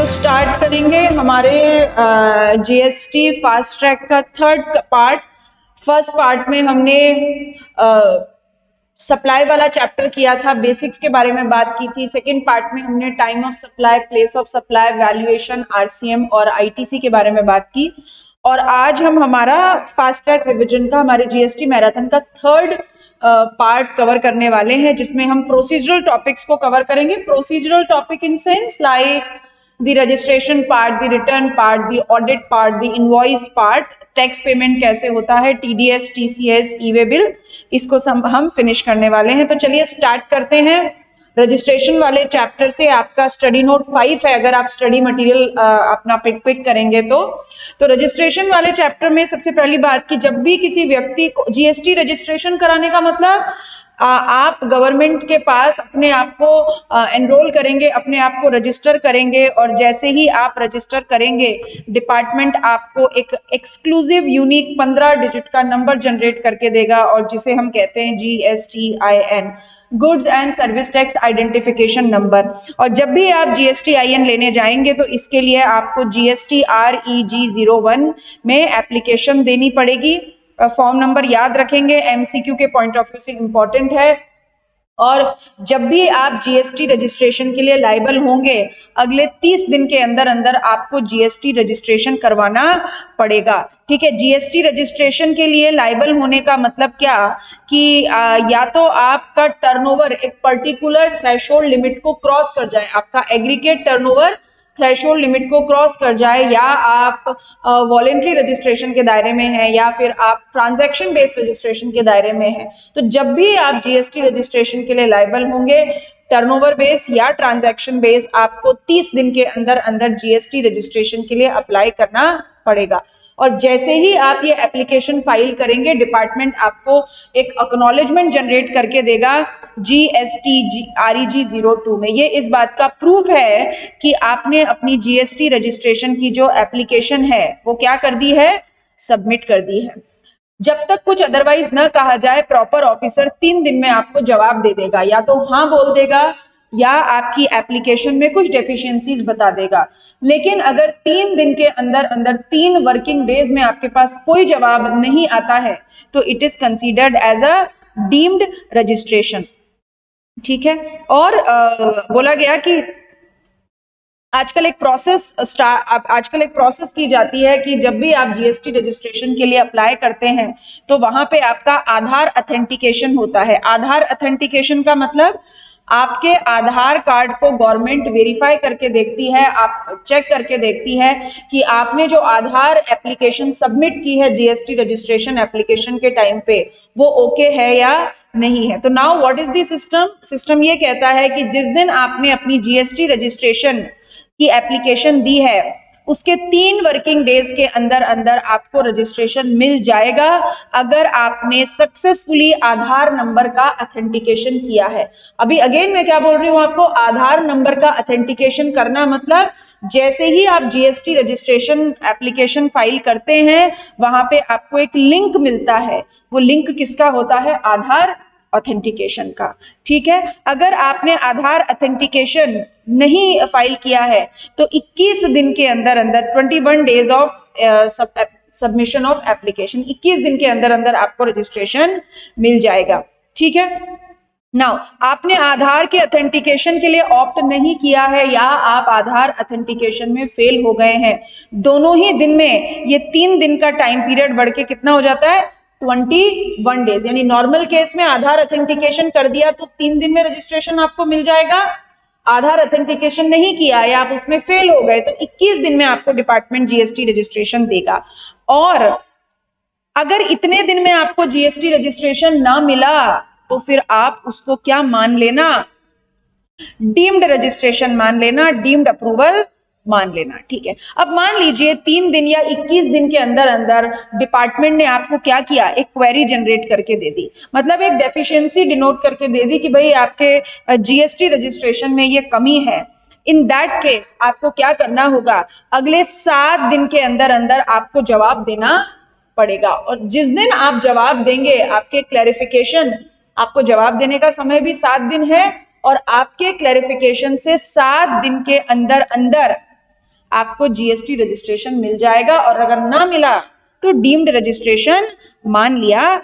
Start करेंगे हमारे GST fast track का थर्ड पार्ट। फर्स्ट पार्ट में हमने सप्लाई वाला चैप्टर किया था, बेसिक्स के बारे में बात की थी। सेकंड पार्ट में हमने time of supply, place of supply, valuation, RCM और आईटीसी के बारे में बात की। और आज हम हमारा फास्ट ट्रैक रिवीजन का, हमारे जीएसटी मैराथन का थर्ड पार्ट कवर करने वाले हैं, जिसमें हम प्रोसीजरल टॉपिक्स को कवर करेंगे। Procedural topic in sense like the registration part, the return part, the audit part, the invoice part, tax payment कैसे होता है, टीडीएस, टीसीएस, ई-वे बिल, इसको हम फिनिश करने वाले हैं। तो चलिए स्टार्ट करते हैं रजिस्ट्रेशन वाले चैप्टर से। आपका स्टडी नोट 5 है, अगर आप स्टडी मटेरियल अपना पिक करेंगे तो रजिस्ट्रेशन वाले चैप्टर में सबसे पहली बात कि जब भी किसी व्यक्ति को जीएसटी रजिस्ट्रेशन कराने का मतलब आप गवर्नमेंट के पास अपने आप को एनरोल करेंगे, अपने आप को रजिस्टर करेंगे, और जैसे ही आप रजिस्टर करेंगे डिपार्टमेंट आपको एक एक्सक्लूसिव यूनिक 15 डिजिट का नंबर जनरेट करके देगा, और जिसे हम कहते हैं GSTIN, goods and service tax identification number. और जब भी आप GSTIN लेने जाएंगे तो इसके लिए आपको GST-REG 01 में एप्लीकेशन देनी पड़ेगी। फॉर्म नंबर याद रखेंगे, एमसीक्यू के पॉइंट ऑफ व्यू से इंपॉर्टेंट है। और जब भी आप जीएसटी रजिस्ट्रेशन के लिए लायबल होंगे, अगले 30 दिन के अंदर अंदर आपको जीएसटी रजिस्ट्रेशन करवाना पड़ेगा। ठीक है, जीएसटी रजिस्ट्रेशन के लिए लायबल होने का मतलब क्या कि या तो आपका टर्नओवर एक पर्टिकुलर थ्रेशोल्ड लिमिट को क्रॉस कर जाए, आपका एग्रीगेट टर्नओवर थ्रेशोल्ड लिमिट को क्रॉस कर जाए, या आप वॉलेंट्री रजिस्ट्रेशन के दायरे में हैं, या फिर आप ट्रांजैक्शन बेस्ड रजिस्ट्रेशन के दायरे में हैं। तो जब भी आप जीएसटी रजिस्ट्रेशन के लिए लायबल होंगे, टर्नओवर बेस या ट्रांजैक्शन बेस, आपको 30 दिन के अंदर अंदर जीएसटी रजिस्ट्रेशन के लिए अप्लाई करना पड़ेगा। और जैसे ही आप ये एप्लीकेशन फाइल करेंगे, डिपार्टमेंट आपको एक एक्नॉलेजमेंट जनरेट करके देगा GST-REG 02 में। ये इस बात का प्रूफ है कि आपने अपनी जीएसटी रजिस्ट्रेशन की जो एप्लीकेशन है वो क्या कर दी है, सबमिट कर दी है। जब तक कुछ अदरवाइज न कहा जाए, प्रॉपर ऑफिसर 3 दिन में आपको जवाब दे देगा, या तो हाँ बोल देगा या आपकी एप्लीकेशन में कुछ डेफिशिएंसीज बता देगा। लेकिन अगर 3 दिन के अंदर अंदर 3 वर्किंग डेज में आपके पास कोई जवाब नहीं आता है तो it is considered as a deemed registration. ठीक है, और बोला गया कि आजकल एक प्रोसेस की जाती है कि जब भी आप जीएसटी रजिस्ट्रेशन के लिए अप्लाई करते हैं तो वहां पे आपका आधार अथेंटिकेशन होता है। आधार अथेंटिकेशन का मतलब आपके आधार कार्ड को गवर्नमेंट वेरीफाई करके देखती है, आप चेक करके देखती है कि आपने जो आधार एप्लीकेशन सबमिट की है जीएसटी रजिस्ट्रेशन एप्लीकेशन के टाइम पे, वो ओके है या नहीं है। तो now what is the system ये कहता है कि जिस दिन आपने अपनी जीएसटी रजिस्ट्रेशन की एप्लीकेशन दी है, उसके 3 वर्किंग डेज के अंदर अंदर आपको रजिस्ट्रेशन मिल जाएगा, अगर आपने सक्सेसफुली आधार नंबर का अथेंटिकेशन किया है। अभी अगेन मैं क्या बोल रही हूं आपको, आधार नंबर का अथेंटिकेशन करना मतलब जैसे ही आप जीएसटी रजिस्ट्रेशन एप्लीकेशन फाइल करते हैं, वहां पे आपको एक लिंक मिलता है। वो लिंक किसका होता है, आधार ऑथेंटिकेशन का। ठीक है, अगर आपने आधार ऑथेंटिकेशन नहीं फाइल किया है तो 21 दिन के अंदर अंदर 21 days of submission of application, 21 दिन के अंदर अंदर आपको रजिस्ट्रेशन मिल जाएगा। ठीक है, नाउ आपने आधार के ऑथेंटिकेशन के लिए ऑप्ट नहीं किया है, या आप आधार ऑथेंटिकेशन में फेल हो गए हैं, दोनों ही दिन में ये 3 दिन का टाइम पीरियड बढ़ के कितना हो जाता है, 21 डेज। यानी नॉर्मल केस में आधार ऑथेंटिकेशन कर दिया तो 3 दिन में रजिस्ट्रेशन आपको मिल जाएगा। आधार ऑथेंटिकेशन नहीं किया या आप उसमें फेल हो गए तो 21 दिन में आपको डिपार्टमेंट जीएसटी रजिस्ट्रेशन देगा। और अगर इतने दिन में आपको जीएसटी रजिस्ट्रेशन ना मिला तो फिर आप उसको क्या मान लेना, डीम्ड रजिस्ट्रेशन मान लेना, डीम्ड अप्रूवल मान लेना। ठीक है, अब मान लीजिए 3 दिन या 21 दिन के अंदर अंदर डिपार्टमेंट ने आपको क्या किया, एक क्वेरी जनरेट करके दे दी, मतलब एक डेफिशिएंसी डिनोट करके दे दी कि भाई आपके जीएसटी रजिस्ट्रेशन में ये कमी है। इन दैट केस आपको क्या करना होगा, अगले 7 दिन के अंदर अंदर आपको जवाब देना पड़ेगा। और जिस दिन आप जवाब देंगे, आपके क्लैरिफिकेशन, आपको जवाब देने का समय भी 7 दिन है, और आपके क्लैरिफिकेशन से 7 दिन के अंदर अंदर आपको जीएसटी रजिस्ट्रेशन मिल जाएगा, और अगर ना मिला तो डीम्ड रजिस्ट्रेशन मान लिया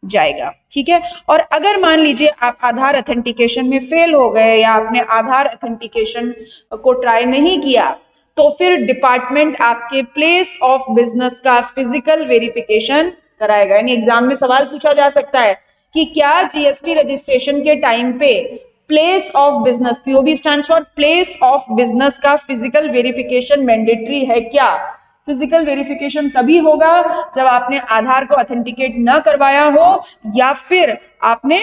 जाएगा। ठीक है, और अगर मान लीजिए आप आधार अथेंटिकेशन में फेल हो गए या आपने आधार अथेंटिकेशन को ट्राई नहीं किया, तो फिर डिपार्टमेंट आपके प्लेस ऑफ बिजनेस का फिजिकल वेरिफिकेशन कराएगा। यानी एग्जाम में सवाल पूछा जा सकता है कि क्या जीएसटी रजिस्ट्रेशन के टाइम पे place of business, POB stands for place of business का फिजिकल वेरिफिकेशन मैंडेटरी है क्या? फिजिकल वेरिफिकेशन तभी होगा जब आपने आधार को ऑथेंटिकेट न करवाया हो या फिर आपने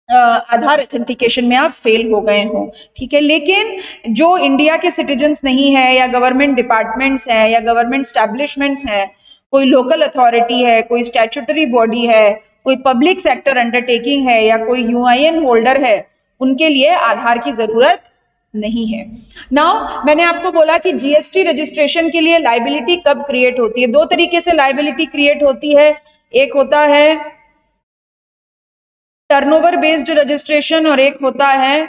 आधार ऑथेंटिकेशन में आप फेल हो गए हो। ठीक है, लेकिन जो इंडिया के सिटीजन्स नहीं है या गवर्नमेंट डिपार्टमेंट्स हैं या गवर्नमेंट स्टैब्लिशमेंट्स हैं, कोई लोकल अथॉरिटी है, कोई स्टैट्यूटरी बॉडी है, कोई पब्लिक सेक्टर अंडरटेकिंग है या कोई यूआईएन होल्डर है, उनके लिए आधार की जरूरत नहीं है। नाउ मैंने आपको बोला कि जीएसटी रजिस्ट्रेशन के लिए लाइबिलिटी कब क्रिएट होती है। दो तरीके से लाइबिलिटी क्रिएट होती है, एक होता है टर्नओवर बेस्ड रजिस्ट्रेशन और एक होता है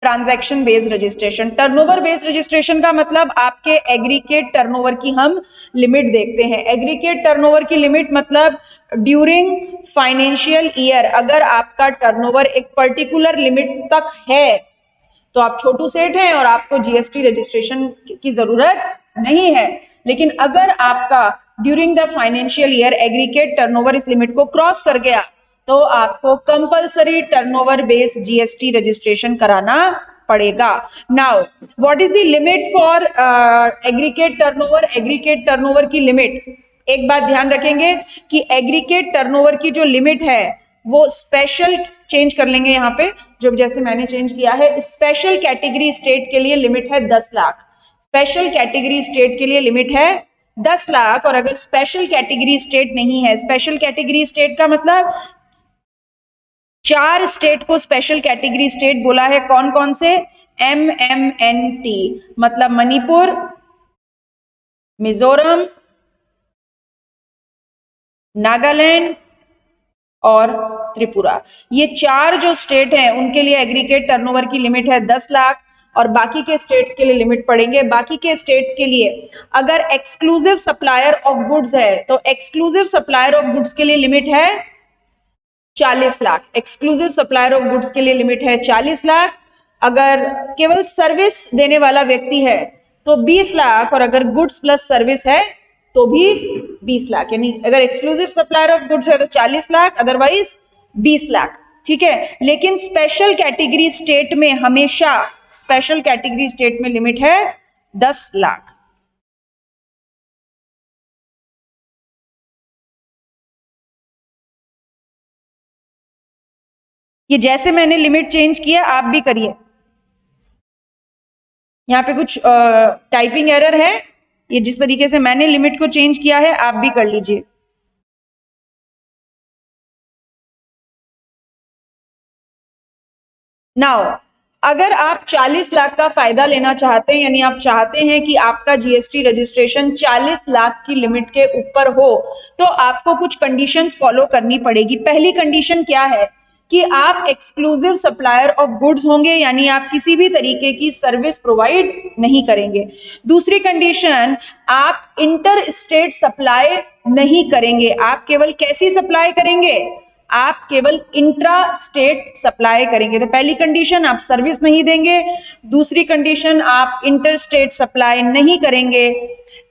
transaction based registration. Turnover based registration का मतलब आपके एग्रीगेट टर्नओवर की हम लिमिट देखते हैं। एग्रीगेट टर्नओवर की लिमिट मतलब ड्यूरिंग फाइनेंशियल ईयर अगर आपका टर्नओवर एक पर्टिकुलर लिमिट तक है तो आप छोटू सेठ हैं और आपको जीएसटी रजिस्ट्रेशन की जरूरत नहीं है। लेकिन अगर आपका during the financial year aggregate turnover इस लिमिट को क्रॉस कर गया तो आपको compulsory turnover based GST registration कराना पड़ेगा। Now what is the limit for aggregate turnover? Aggregate turnover की लिमिट, एक बात ध्यान रखेंगे कि एग्रीगेट टर्नओवर की जो लिमिट है वो स्पेशल चेंज कर लेंगे यहाँ पे, जो जैसे मैंने चेंज किया है। स्पेशल कैटेगरी स्टेट के लिए लिमिट है 10 लाख। स्पेशल कैटेगरी स्टेट के लिए लिमिट है 10 लाख। और अगर स्पेशल कैटेगरी स्टेट नहीं है, स्पेशल कैटेगरी स्टेट का मतलब 4 स्टेट को स्पेशल कैटेगरी स्टेट बोला है। कौन कौन से? MMNT मतलब मणिपुर, मिजोरम, नागालैंड और त्रिपुरा। ये 4 जो स्टेट हैं उनके लिए एग्रीगेट टर्नओवर की लिमिट है 10 लाख और बाकी के स्टेट्स के लिए लिमिट पड़ेंगे। बाकी के स्टेट्स के लिए अगर एक्सक्लूसिव सप्लायर ऑफ गुड्स है तो एक्सक्लूसिव सप्लायर ऑफ गुड्स के लिए लिमिट है 40 lakh. Exclusive supplier of goods के लिए लिमिट है 40 लाख। अगर केवल सर्विस देने वाला व्यक्ति है तो 20 लाख और अगर गुड्स प्लस सर्विस है तो भी 20 लाख। यानी अगर एक्सक्लूसिव सप्लायर ऑफ गुड्स है तो 40 लाख, अदरवाइज 20 लाख। ठीक है, लेकिन स्पेशल कैटेगरी स्टेट में हमेशा स्पेशल कैटेगरी स्टेट में लिमिट है 10 लाख। ये जैसे मैंने लिमिट चेंज किया आप भी करिए। यहाँ पे कुछ टाइपिंग एरर है, ये जिस तरीके से मैंने लिमिट को चेंज किया है आप भी कर लीजिए। नाउ अगर आप 40 लाख का फायदा लेना चाहते हैं, यानी आप चाहते हैं कि आपका जीएसटी रजिस्ट्रेशन 40 लाख की लिमिट के ऊपर हो, तो आपको कुछ कंडीशंस फॉलो करनी पड़ेगी। पहली कंडीशन क्या है कि आप एक्सक्लूसिव सप्लायर ऑफ गुड्स होंगे, यानी आप किसी भी तरीके की सर्विस प्रोवाइड नहीं करेंगे। दूसरी कंडीशन, आप इंटर स्टेट सप्लाई नहीं करेंगे। आप केवल कैसी सप्लाई करेंगे? आप केवल इंट्रा स्टेट सप्लाई करेंगे। तो पहली कंडीशन आप सर्विस नहीं देंगे, दूसरी कंडीशन आप इंटर स्टेट सप्लाई नहीं करेंगे,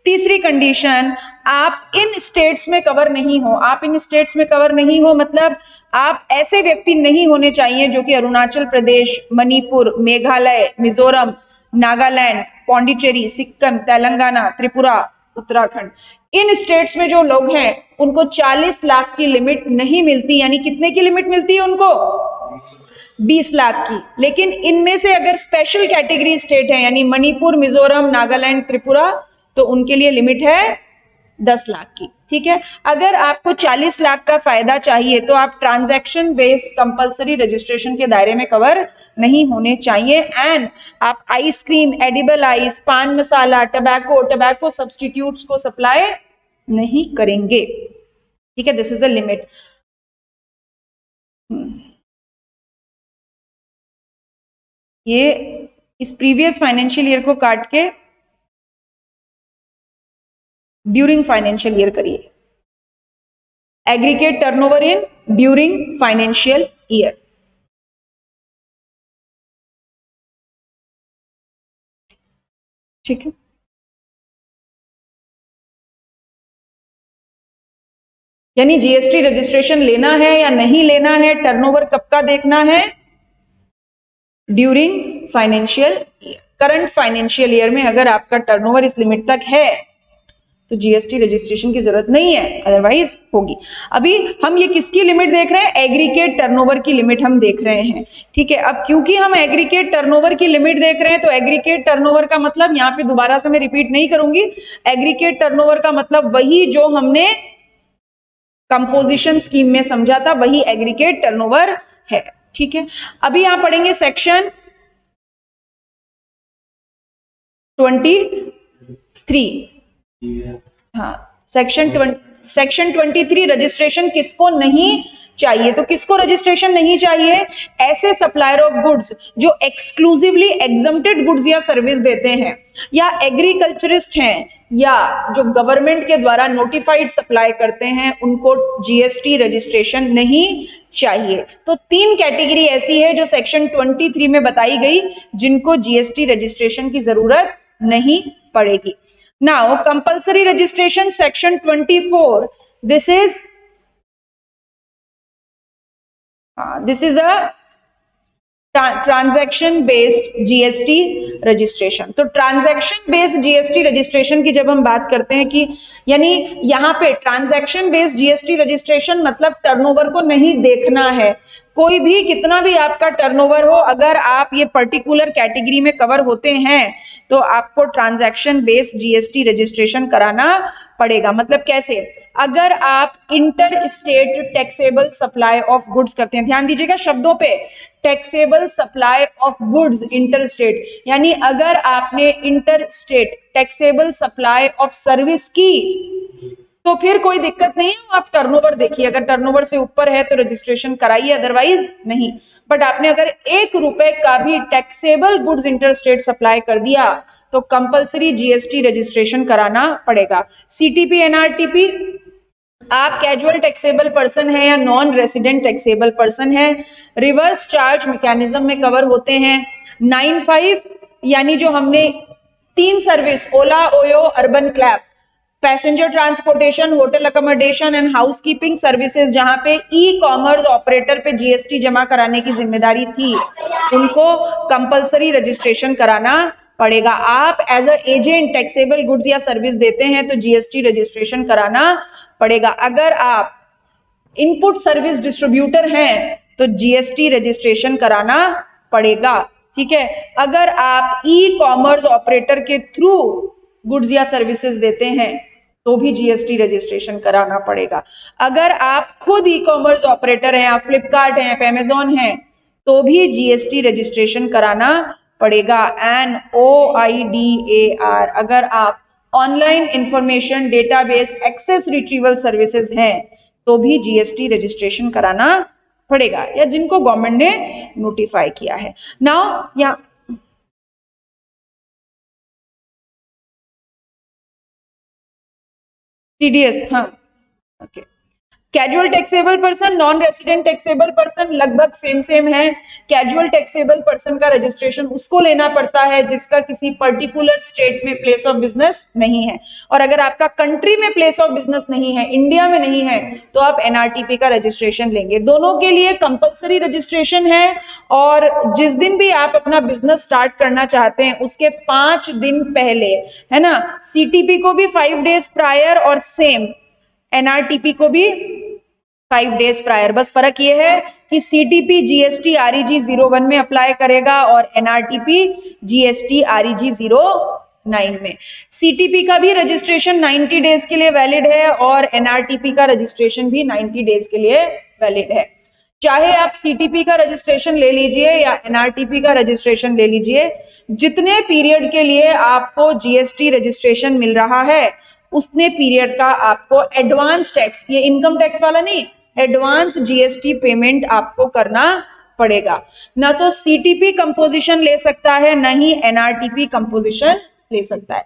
तीसरी कंडीशन आप इन स्टेट्स में कवर नहीं हो। आप इन स्टेट्स में कवर नहीं हो मतलब आप ऐसे व्यक्ति नहीं होने चाहिए जो कि अरुणाचल प्रदेश, मणिपुर, मेघालय, मिजोरम, नागालैंड, पौंडीचेरी, सिक्किम, तेलंगाना, त्रिपुरा, उत्तराखंड, इन स्टेट्स में जो लोग हैं उनको 40 लाख की लिमिट नहीं मिलती। यानी कितने की लिमिट मिलती है उनको? 20 लाख की। लेकिन इनमें से अगर स्पेशल कैटेगरी स्टेट है यानी मणिपुर, मिजोरम, नागालैंड, त्रिपुरा, तो उनके लिए लिमिट है 10 लाख की। ठीक है, अगर आपको 40 लाख का फायदा चाहिए तो आप ट्रांजैक्शन बेस्ड कंपलसरी रजिस्ट्रेशन के दायरे में कवर नहीं होने चाहिए। एंड आप आइसक्रीम, एडिबल आइस, पान मसाला, टबैको सब्सटीट्यूट्स को सप्लाई नहीं करेंगे। ठीक है, दिस इज अ लिमिट। ये इस प्रीवियस फाइनेंशियल ईयर को काट के ड्यूरिंग फाइनेंशियल ईयर करिए। Aggregate turnover in during financial year. ठीक है, यानी जीएसटी रजिस्ट्रेशन लेना है या नहीं लेना है, टर्नओवर कब का देखना है, during financial year. Current financial year में अगर आपका टर्नओवर इस लिमिट तक है तो जीएसटी रजिस्ट्रेशन की जरूरत नहीं है, अदरवाइज होगी। अभी हम ये किसकी लिमिट देख रहे हैं, एग्रीगेट टर्नओवर की लिमिट हम देख रहे हैं। ठीक है, अब क्योंकि हम एग्रीगेट टर्नओवर की लिमिट देख रहे हैं तो एग्रीगेट टर्नओवर का मतलब, यहाँ पे दोबारा से मैं रिपीट नहीं करूंगी, एग्रीगेट टर्नओवर का मतलब वही जो हमने कंपोजिशन स्कीम में समझा था, वही एग्रीगेट टर्नओवर है। ठीक है, अभी यहां पढ़ेंगे सेक्शन 23। हाँ, सेक्शन 23 रजिस्ट्रेशन किसको नहीं चाहिए, तो किसको रजिस्ट्रेशन नहीं चाहिए, ऐसे सप्लायर ऑफ गुड्स जो एक्सक्लूसिवली एग्जम्प्टेड गुड्स या सर्विस देते हैं, या एग्रीकल्चरिस्ट हैं, या जो गवर्नमेंट के द्वारा नोटिफाइड सप्लाई करते हैं, उनको जीएसटी रजिस्ट्रेशन नहीं चाहिए। तो 3 कैटेगरी ऐसी है जो सेक्शन 23 में बताई गई, जिनको जीएसटी रजिस्ट्रेशन की जरूरत नहीं पड़ेगी। Now compulsory registration section 24, this is a transaction based GST registration. तो ट्रांजैक्शन बेस्ड जीएसटी रजिस्ट्रेशन की जब हम बात करते हैं कि, यानी यहाँ पे ट्रांजैक्शन बेस्ड जीएसटी रजिस्ट्रेशन मतलब टर्नओवर को नहीं देखना है, कोई भी कितना भी आपका टर्नओवर हो, अगर आप ये पर्टिकुलर कैटेगरी में कवर होते हैं तो आपको ट्रांजैक्शन बेस्ड जीएसटी रजिस्ट्रेशन कराना पड़ेगा। मतलब कैसे, अगर आप inter state taxable supply of goods करते हैं, ध्यान दीजिएगा शब्दों पे, taxable supply of goods inter state, यानी अगर आपने inter state taxable supply of service की तो फिर कोई दिक्कत नहीं है, आप टर्नओवर देखिए, अगर टर्नओवर से ऊपर है तो रजिस्ट्रेशन कराइए, अदरवाइज नहीं। बट आपने अगर 1 रुपए का भी taxable goods inter state supply कर दिया तो कंपलसरी जीएसटी रजिस्ट्रेशन कराना पड़ेगा। सीटीपी एनआरटीपी, आप कैजुअल टैक्सेबल पर्सन है या नॉन रेसिडेंट टैक्सेबल पर्सन है, रिवर्स चार्ज मैकेनिज्म में कवर होते हैं। 95 यानी जो हमने 3 service, Ola, OYO, urban clap, passenger transportation, hotel accommodation and housekeeping services, जहां पे ई कॉमर्स ऑपरेटर पे जीएसटी जमा कराने की जिम्मेदारी थी, उनको कंपलसरी रजिस्ट्रेशन कराना पड़ेगा। आप as a agent taxable goods या सर्विस देते हैं तो जीएसटी रजिस्ट्रेशन कराना पड़ेगा। अगर आप इनपुट सर्विस डिस्ट्रीब्यूटर हैं तो जीएसटी रजिस्ट्रेशन कराना पड़ेगा। ठीक है, अगर आप ई कॉमर्स ऑपरेटर के थ्रू गुड्स या सर्विसेज देते हैं तो भी जीएसटी रजिस्ट्रेशन कराना पड़ेगा। अगर आप खुद ई कॉमर्स ऑपरेटर हैं, आप फ्लिपकार्ट हैं, आप अमेजॉन हैं, तो भी जीएसटी रजिस्ट्रेशन कराना पड़ेगा। NOIDAR, अगर आप online information database access retrieval services हैं तो भी जीएसटी रजिस्ट्रेशन कराना पड़ेगा, या जिनको गवर्नमेंट ने नोटिफाई किया है। नाउ यहाँ टीडीएस, हाँ, okay. Casual taxable person, non resident taxable person लगभग सेम है। कैजुअल टैक्सेबल पर्सन का रजिस्ट्रेशन उसको लेना पड़ता है जिसका किसी पर्टिकुलर स्टेट में प्लेस ऑफ बिजनेस नहीं है, और अगर आपका कंट्री में प्लेस ऑफ बिजनेस नहीं है, इंडिया में नहीं है, तो आप एनआरटीपी का रजिस्ट्रेशन लेंगे। दोनों के लिए कंपलसरी रजिस्ट्रेशन है, और जिस दिन भी आप अपना बिजनेस स्टार्ट करना चाहते हैं उसके 5 दिन पहले, है ना, सीटीपी को भी 5 डेज प्रायर और सेम एनआरटीपी को भी 5 डेज प्रायर। बस फर्क ये है कि सीटीपी जीएसटी आरईजी 01 में अप्लाई करेगा और एनआरटीपी जीएसटी आरईजी 09 में। सीटीपी का भी रजिस्ट्रेशन 90 डेज के लिए वैलिड है और एनआरटीपी का रजिस्ट्रेशन भी 90 डेज के लिए वैलिड है। चाहे आप सीटीपी का रजिस्ट्रेशन ले लीजिए या एनआरटीपी का रजिस्ट्रेशन ले लीजिए, जितने पीरियड के लिए आपको जीएसटी रजिस्ट्रेशन मिल रहा है उतने पीरियड का आपको एडवांस टैक्स, ये इनकम टैक्स वाला नहीं, एडवांस जीएसटी पेमेंट आपको करना पड़ेगा। ना तो सीटीपी कंपोजिशन ले सकता है, ना ही एनआरटीपी कंपोजिशन ले सकता है।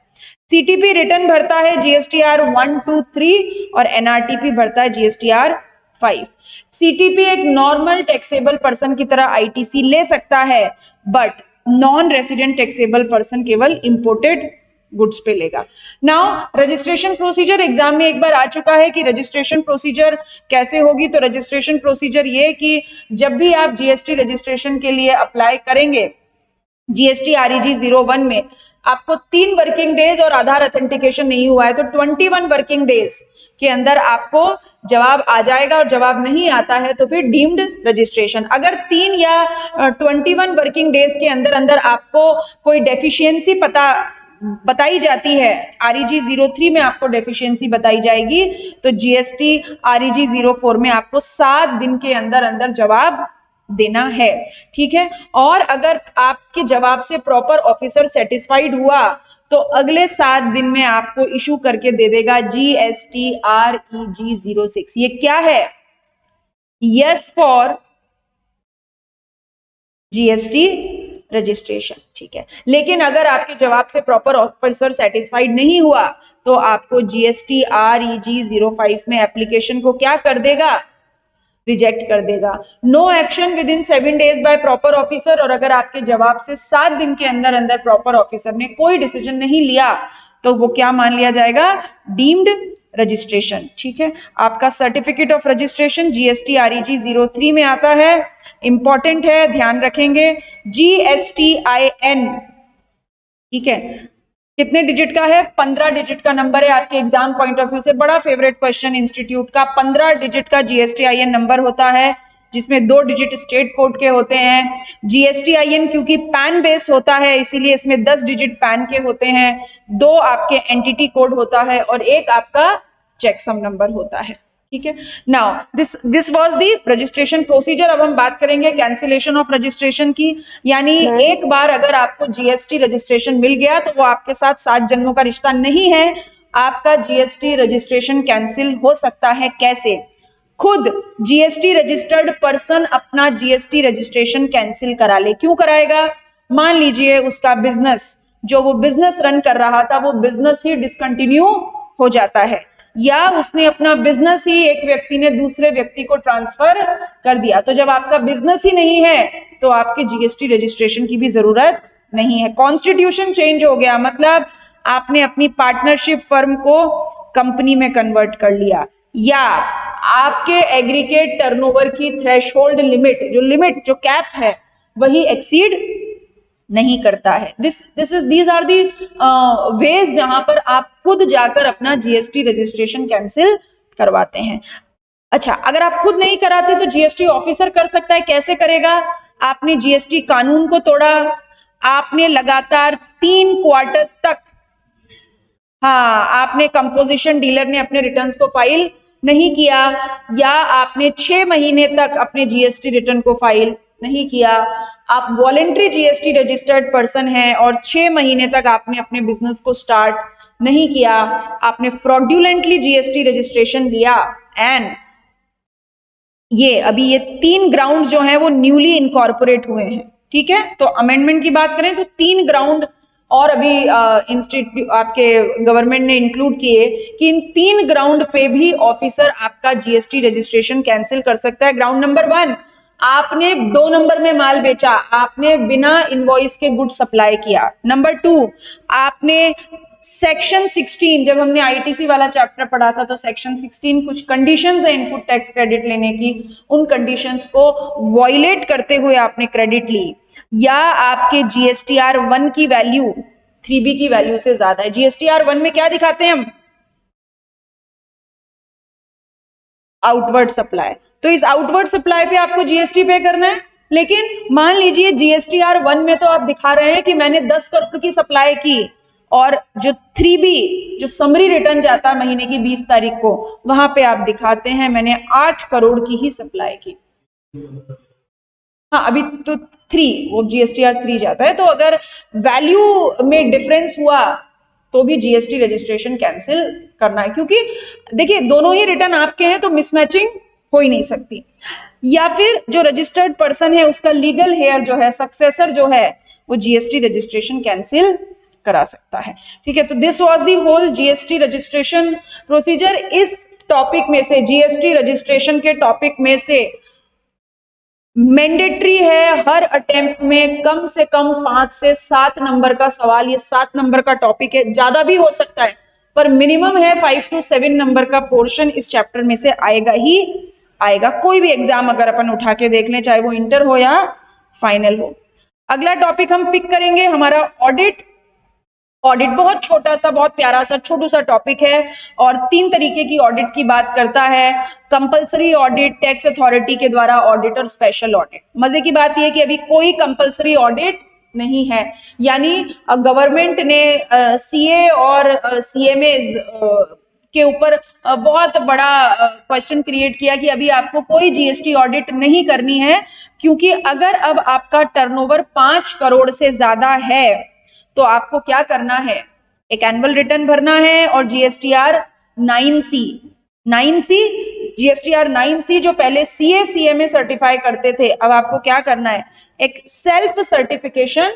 सीटीपी रिटर्न भरता है जीएसटीआर 1, 2, 3 और एनआरटीपी भरता है जीएसटीआर 5। सीटीपी एक नॉर्मल टैक्सेबल पर्सन की तरह आईटीसी ले सकता है, but non resident taxable person केवल इंपोर्टेड गुड्स पे लेगा। नाउ रजिस्ट्रेशन प्रोसीजर एग्जाम में एक बार आ चुका है कि रजिस्ट्रेशन प्रोसीजर कैसे होगी। तो रजिस्ट्रेशन प्रोसीजर ये कि जब भी आप जीएसटी रजिस्ट्रेशन के लिए अप्लाई करेंगे जीएसटी आरईजी 01 में, आपको 3 वर्किंग डेज और आधार ऑथेंटिकेशन नहीं हुआ है तो 21 वर्किंग डेज के अंदर आपको जवाब आ जाएगा, और जवाब नहीं आता है तो फिर डीम्ड रजिस्ट्रेशन। अगर 3 या 21 वर्किंग डेज के अंदर अंदर आपको कोई डेफिशिएंसी बताई जाती है, आरईजी 03 में आपको डेफिशिएंसी बताई जाएगी, तो जीएसटी आरईजी 04 में आपको 7 दिन के अंदर अंदर जवाब देना है। ठीक है, और अगर आपके जवाब से प्रॉपर ऑफिसर सेटिस्फाइड हुआ तो अगले 7 दिन में आपको इशू करके दे देगा जीएसटी आरईजी 06। ये क्या है? Yes for GST registration. ठीक है, लेकिन अगर आपके जवाब से प्रॉपर ऑफिसर सेटिस्फाइड नहीं हुआ तो आपको जीएसटी आरईजी 05 में एप्लीकेशन को क्या कर देगा? रिजेक्ट कर देगा। No action within 7 days by proper officer, और अगर आपके जवाब से 7 दिन के अंदर अंदर प्रॉपर ऑफिसर ने कोई डिसीजन नहीं लिया तो वो क्या मान लिया जाएगा? Deemed registration. ठीक है, आपका certificate of registration GST REG 03 में आता है, इंपॉर्टेंट है, ध्यान रखेंगे। जीएसटीआईएन, ठीक है, कितने डिजिट का है? 15 डिजिट का नंबर है। आपके एग्जाम पॉइंट ऑफ व्यू से बड़ा फेवरेट क्वेश्चन इंस्टीट्यूट का। 15 डिजिट का जीएसटीआईएन नंबर होता है, जिसमें 2 डिजिट स्टेट कोड के होते हैं। जीएसटीआईएन क्योंकि पैन बेस होता है इसीलिए इसमें 10 डिजिट पैन के होते हैं, 2 आपके एंटिटी कोड होता है और 1 आपका चेकसम नंबर होता है। ठीक है, now this was the registration procedure. अब हम बात करेंगे कैंसिलेशन ऑफ रजिस्ट्रेशन की, यानी एक बार अगर आपको जीएसटी रजिस्ट्रेशन मिल गया तो वो आपके साथ 7 जन्मों का रिश्ता नहीं है, आपका जीएसटी रजिस्ट्रेशन कैंसिल हो सकता है। कैसे? खुद जीएसटी रजिस्टर्ड पर्सन अपना जीएसटी रजिस्ट्रेशन कैंसिल करा ले। क्यों कराएगा? मान लीजिए उसका बिजनेस, जो वो बिजनेस रन कर रहा था, वो बिजनेस ही डिसकंटिन्यू हो जाता है, या उसने अपना बिजनेस ही एक व्यक्ति ने दूसरे व्यक्ति को ट्रांसफर कर दिया। तो जब आपका बिजनेस ही नहीं है तो आपके जीएसटी रजिस्ट्रेशन की भी जरूरत नहीं है। कॉन्स्टिट्यूशन चेंज हो गया, मतलब आपने अपनी पार्टनरशिप फर्म को कंपनी में कन्वर्ट कर लिया, या आपके एग्रीगेट टर्नओवर की थ्रेशहोल्ड लिमिट, जो कैप है, वही एक्सीड नहीं करता है। दीज आर दी वेज जहां पर आप खुद जाकर अपना जीएसटी रजिस्ट्रेशन कैंसिल करवाते हैं। अच्छा, अगर आप खुद नहीं कराते तो जीएसटी ऑफिसर कर सकता है। कैसे करेगा? आपने जीएसटी कानून को तोड़ा, आपने लगातार 3 क्वार्टर तक, हाँ, आपने कंपोजिशन डीलर ने अपने रिटर्न्स को फाइल नहीं किया, या आपने 6 महीने तक अपने जीएसटी रिटर्न को फाइल नहीं किया, आप वॉलेंट्री जीएसटी रजिस्टर्ड पर्सन हैं और 6 महीने तक आपने अपने बिजनेस को स्टार्ट नहीं किया, आपने फ्रॉड्यूलेंटली जीएसटी रजिस्ट्रेशन लिया, एंड ये 3 ग्राउंड जो हैं वो न्यूली इनकॉर्पोरेट हुए हैं। ठीक है, तो अमेंडमेंट की बात करें तो 3 ग्राउंड और अभी इंस्टीट्यूट आपके गवर्नमेंट ने इंक्लूड किए कि इन 3 ग्राउंड पे भी ऑफिसर आपका जीएसटी रजिस्ट्रेशन कैंसिल कर सकता है। ग्राउंड नंबर 1, आपने 2 नंबर में माल बेचा, आपने बिना इनवॉइस के गुड्स सप्लाई किया। नंबर 2, आपने सेक्शन 16, जब हमने आईटीसी वाला चैप्टर पढ़ा था तो सेक्शन 16 कुछ कंडीशंस है इनपुट टैक्स क्रेडिट लेने की, उन कंडीशंस को वॉयलेट करते हुए आपने क्रेडिट ली, या आपके जीएसटीआर 1 की वैल्यू 3B की वैल्यू से ज्यादा है। जीएसटीआर 1 में क्या दिखाते हैं हम? Outward supply. तो इस आउटवर्ड सप्लाई पे आपको जीएसटी पे करना है, लेकिन मान लीजिए जीएसटीआर 1 में तो आप दिखा रहे हैं कि मैंने 10 करोड़ की सप्लाई की, और जो 3B जो समरी रिटर्न जाता है महीने की 20 तारीख को, वहां पे आप दिखाते हैं मैंने 8 करोड़ की ही सप्लाई की। हाँ, अभी तो 3, वो जीएसटीआर 3 जाता है। तो अगर वैल्यू में डिफरेंस हुआ तो भी जीएसटी रजिस्ट्रेशन कैंसिल करना है, क्योंकि देखिए दोनों ही रिटर्न आपके हैं तो मिसमैचिंग हो ही नहीं सकती। या फिर जो रजिस्टर्ड पर्सन है उसका लीगल हेयर जो है, सक्सेसर जो है, वो जीएसटी रजिस्ट्रेशन कैंसिल करा सकता है। ठीक है, तो this was the whole GST registration procedure. इस टॉपिक में से, जीएसटी रजिस्ट्रेशन के टॉपिक में से मैंडेटरी है हर अटेम्प्ट में कम से कम 5 से 7 नंबर का सवाल, ये 7 नंबर का टॉपिक है, ज्यादा भी हो सकता है पर मिनिमम है 5 to 7 नंबर का पोर्शन इस चैप्टर में से आएगा ही आएगा। कोई भी एग्जाम अगर अपन उठा के देख लें, चाहे वो इंटर हो या फाइनल हो। अगला टॉपिक हम पिक करेंगे हमारा ऑडिट। ऑडिट बहुत छोटा सा, बहुत प्यारा सा, छोटू सा टॉपिक है और 3 तरीके की ऑडिट की बात करता है। कंपलसरी ऑडिट, टैक्स अथॉरिटी के द्वारा ऑडिट और स्पेशल ऑडिट। मजे की बात यह कि अभी कोई कंपलसरी ऑडिट नहीं है, यानी गवर्नमेंट ने सीए और सीएमए के ऊपर बहुत बड़ा क्वेश्चन क्रिएट किया कि अभी आपको कोई जीएसटी ऑडिट नहीं करनी है, क्योंकि अगर अब आपका टर्नओवर 5 करोड़ से ज्यादा है तो आपको क्या करना है, एक एनुअल रिटर्न भरना है और जीएसटीआर 9C, जीएसटीआर 9C जो पहले सीए सीएमए सर्टिफाई करते थे, अब आपको क्या करना है, एक self certification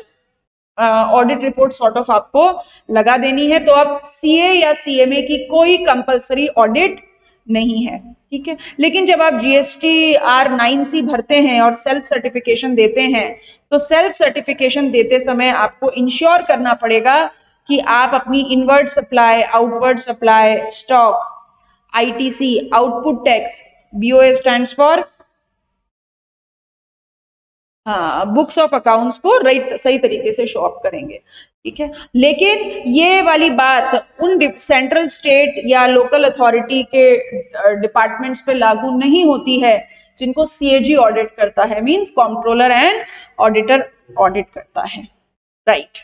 audit report sort of आपको लगा देनी है। तो अब सीए या सीएमए की कोई कंपलसरी ऑडिट नहीं है। ठीक है, लेकिन जब आप जीएसटीआर 9C भरते हैं और सेल्फ सर्टिफिकेशन देते हैं, तो सेल्फ सर्टिफिकेशन देते समय आपको इंश्योर करना पड़ेगा कि आप अपनी inward supply, outward supply, stock, ITC, output tax, BOA stands for books of accounts को सही तरीके से शो अप करेंगे। ठीक है, लेकिन ये वाली बात उन सेंट्रल, स्टेट या लोकल अथॉरिटी के डिपार्टमेंट्स पे लागू नहीं होती है जिनको सीएजी ऑडिट करता है, means controller and auditor audit करता है। राइट,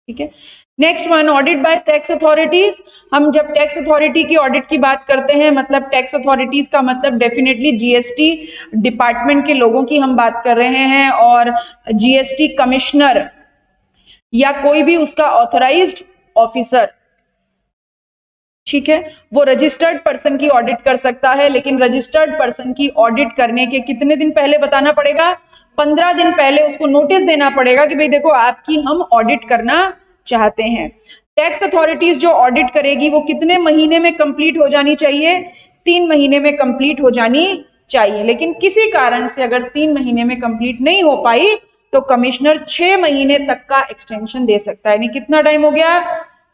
ठीक है। Next one, audit bye tax authorities. हम जब टैक्स अथॉरिटी की ऑडिट की बात करते हैं, मतलब टैक्स अथॉरिटीज का मतलब डेफिनेटली जीएसटी डिपार्टमेंट के लोगों की हम बात कर रहे हैं, और जीएसटी कमिश्नर या कोई भी उसका ऑथराइज्ड ऑफिसर, ठीक है, वो रजिस्टर्ड पर्सन की ऑडिट कर सकता है। लेकिन रजिस्टर्ड पर्सन की ऑडिट करने के कितने दिन पहले बताना पड़ेगा? 15 दिन पहले उसको नोटिस देना पड़ेगा कि भाई देखो आपकी हम ऑडिट करना चाहते हैं। टैक्स अथॉरिटीज जो ऑडिट करेगी वो कितने महीने में कंप्लीट हो जानी चाहिए? 3 महीने में कंप्लीट हो जानी चाहिए। लेकिन किसी कारण से अगर 3 महीने में कंप्लीट नहीं हो पाई तो कमिश्नर 6 महीने तक का एक्सटेंशन दे सकता है। यानी कितना टाइम हो गया?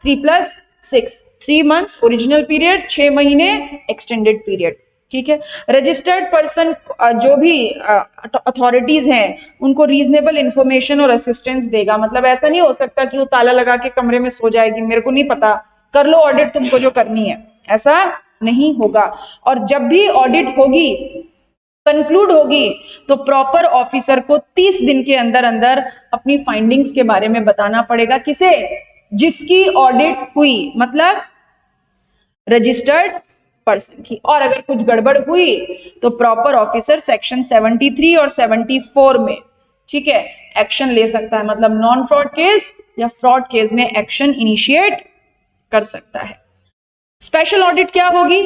3 + 6, 3 months ओरिजिनल पीरियड, 6 महीने एक्सटेंडेड पीरियड। ठीक है, रजिस्टर्ड पर्सन जो भी अथॉरिटीज हैं उनको रीजनेबल इंफॉर्मेशन और असिस्टेंस देगा। मतलब ऐसा नहीं हो सकता कि वो ताला लगा के कमरे में सो जाएगी, मेरे को नहीं पता, कर लो ऑडिट तुमको जो करनी है, ऐसा नहीं होगा। और जब भी ऑडिट होगी, कंक्लूड होगी, तो प्रॉपर ऑफिसर को 30 दिन के अंदर अंदर अपनी फाइंडिंग्स के बारे में बताना पड़ेगा। किसे? जिसकी ऑडिट हुई, मतलब रजिस्टर्ड पर्सन की। और अगर कुछ गड़बड़ हुई तो प्रॉपर ऑफिसर सेक्शन 73 और 74 में, ठीक है, एक्शन ले सकता है। मतलब नॉन फ्रॉड केस या फ्रॉड केस में एक्शन इनिशिएट कर सकता है। स्पेशल ऑडिट क्या होगी?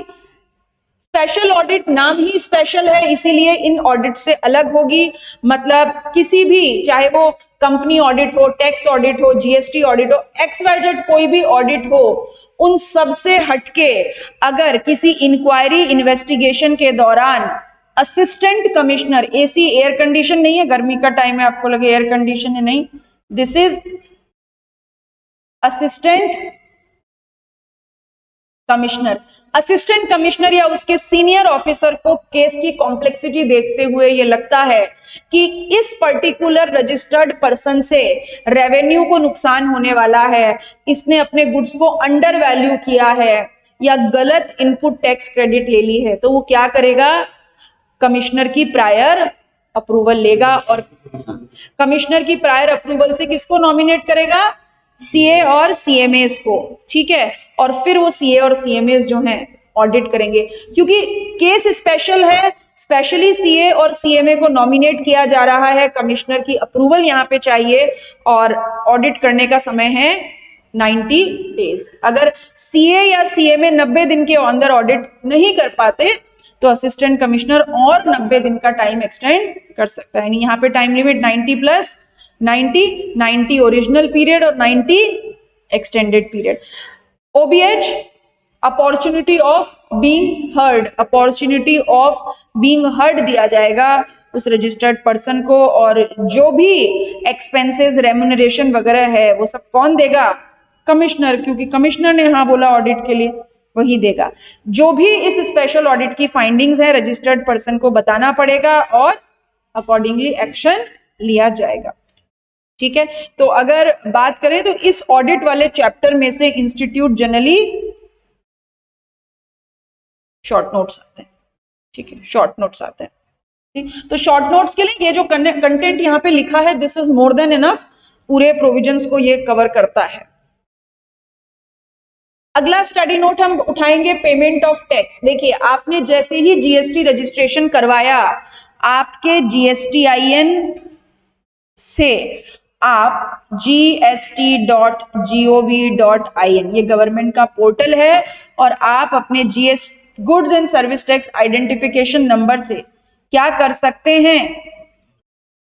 स्पेशल ऑडिट नाम ही स्पेशल है, इसीलिए इन ऑडिट से अलग होगी। मतलब किसी भी, चाहे वो कंपनी ऑडिट हो, टैक्स ऑडिट हो, जीएसटी ऑडिट हो, XYZ कोई भी ऑडिट हो, उन सब से हटके अगर किसी इंक्वायरी इन्वेस्टिगेशन के दौरान assistant commissioner, AC air condition नहीं है, गर्मी का टाइम है आपको लगे एयर कंडीशन है, नहीं, this is assistant commissioner. Assistant commissioner या उसके सीनियर ऑफिसर को केस की कॉम्प्लेक्सिटी देखते हुए ये लगता है कि इस पर्टिकुलर रजिस्टर्ड पर्सन से रेवेन्यू को नुकसान होने वाला है, इसने अपने गुड्स को अंडर वैल्यू किया है या गलत इनपुट टैक्स क्रेडिट ले ली है, तो वो क्या करेगा? कमिश्नर की प्रायर अप्रूवल लेगा। और कमिश्नर की प्रायर अप्रूवल से किसको नॉमिनेट करेगा? सीए और सीएमएस को। ठीक है, और फिर वो सीए और सीएमएस जो हैं ऑडिट करेंगे। क्योंकि केस स्पेशल है, स्पेशली सीए और सीएमए को नॉमिनेट किया जा रहा है, कमिश्नर की अप्रूवल यहाँ पे चाहिए, और ऑडिट करने का समय है 90 डेज। अगर सीए या सीएमए 90 दिन के अंदर ऑडिट नहीं कर पाते तो असिस्टेंट कमिश्नर और 90 दिन का टाइम एक्सटेंड कर सकता है। यानी यहाँ पे time limit 90 plus 90 original period और 90 extended period. OBH opportunity of being heard, opportunity of being heard दिया जाएगा उस रजिस्टर्ड पर्सन को, और जो भी एक्सपेंसेस रेम्यूनरेशन वगैरह है वो सब कौन देगा? कमिश्नर, क्योंकि कमिश्नर ने हाँ बोला ऑडिट के लिए, वही देगा। जो भी इस स्पेशल ऑडिट की फाइंडिंग्स है रजिस्टर्ड पर्सन को बताना पड़ेगा और अकॉर्डिंगली एक्शन लिया जाएगा। ठीक है, तो अगर बात करें तो इस ऑडिट वाले चैप्टर में से इंस्टीट्यूट जनरली शॉर्ट नोट्स आते हैं। ठीक है, शॉर्ट नोट्स आते हैं। ठीक, तो शॉर्ट नोट्स के लिए ये जो कंटेंट यहाँ पे लिखा है this is more than enough, पूरे प्रोविजंस को ये कवर करता है। अगला स्टडी नोट हम उठाएंगे पेमेंट ऑफ टैक्स। देखिए, आपने जैसे ही जीएसटी रजिस्ट्रेशन करवाया, आपके GSTIN से आप gst.gov.in, ये गवर्नमेंट का पोर्टल है, और आप अपने goods and service tax identification number से क्या कर सकते हैं?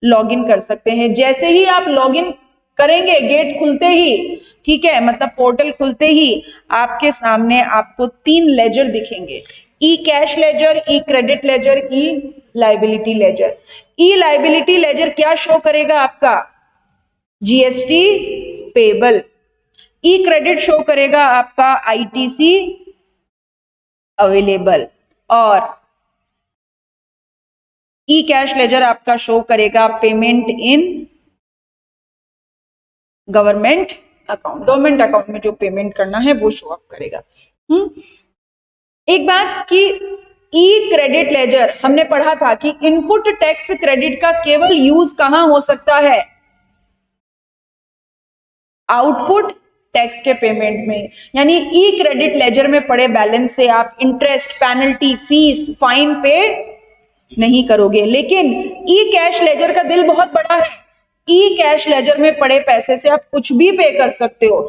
लॉगिन कर सकते हैं। जैसे ही आप लॉगिन करेंगे, गेट खुलते ही, ठीक है, मतलब पोर्टल खुलते ही आपके सामने आपको 3 लेजर दिखेंगे, ई कैश लेजर, ई क्रेडिट लेजर, ई लाइबिलिटी लेजर। ई लाइबिलिटी लेजर क्या शो करेगा? आपका GST पेबल। ई क्रेडिट शो करेगा आपका ITC अवेलेबल, और ई कैश लेजर आपका शो करेगा payment in government account. Government account में जो पेमेंट करना है वो शो अप करेगा। एक बात कि ई क्रेडिट लेजर हमने पढ़ा था कि इनपुट टैक्स क्रेडिट का केवल यूज कहां हो सकता है? आउटपुट टैक्स के पेमेंट में। यानी ई क्रेडिट लेजर में पड़े बैलेंस से आप इंटरेस्ट, पेनल्टी, फीस, फाइन पे नहीं करोगे, लेकिन ई कैश लेजर का दिल बहुत बड़ा है। ई कैश लेजर में पड़े पैसे से आप कुछ भी पे कर सकते हो,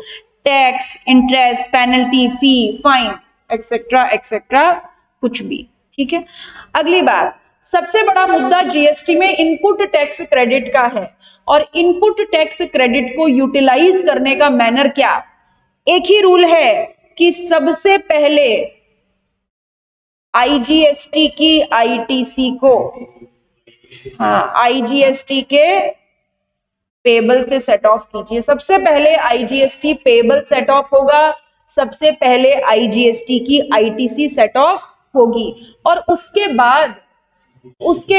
टैक्स, इंटरेस्ट, पेनल्टी, फी, फाइन, एक्सेट्रा एक्सेट्रा, कुछ भी। ठीक है, अगली बात, सबसे बड़ा मुद्दा जीएसटी में इनपुट टैक्स क्रेडिट का है, और इनपुट टैक्स क्रेडिट को यूटिलाइज करने का मैनर क्या? एक ही रूल है कि सबसे पहले आईजीएसटी की आईटीसी को, हाँ, आईजीएसटी के पेबल से सेट ऑफ कीजिए। सबसे पहले आईजीएसटी पेबल सेट ऑफ होगा, सबसे पहले आईजीएसटी की आईटीसी सेट ऑफ होगी, और उसके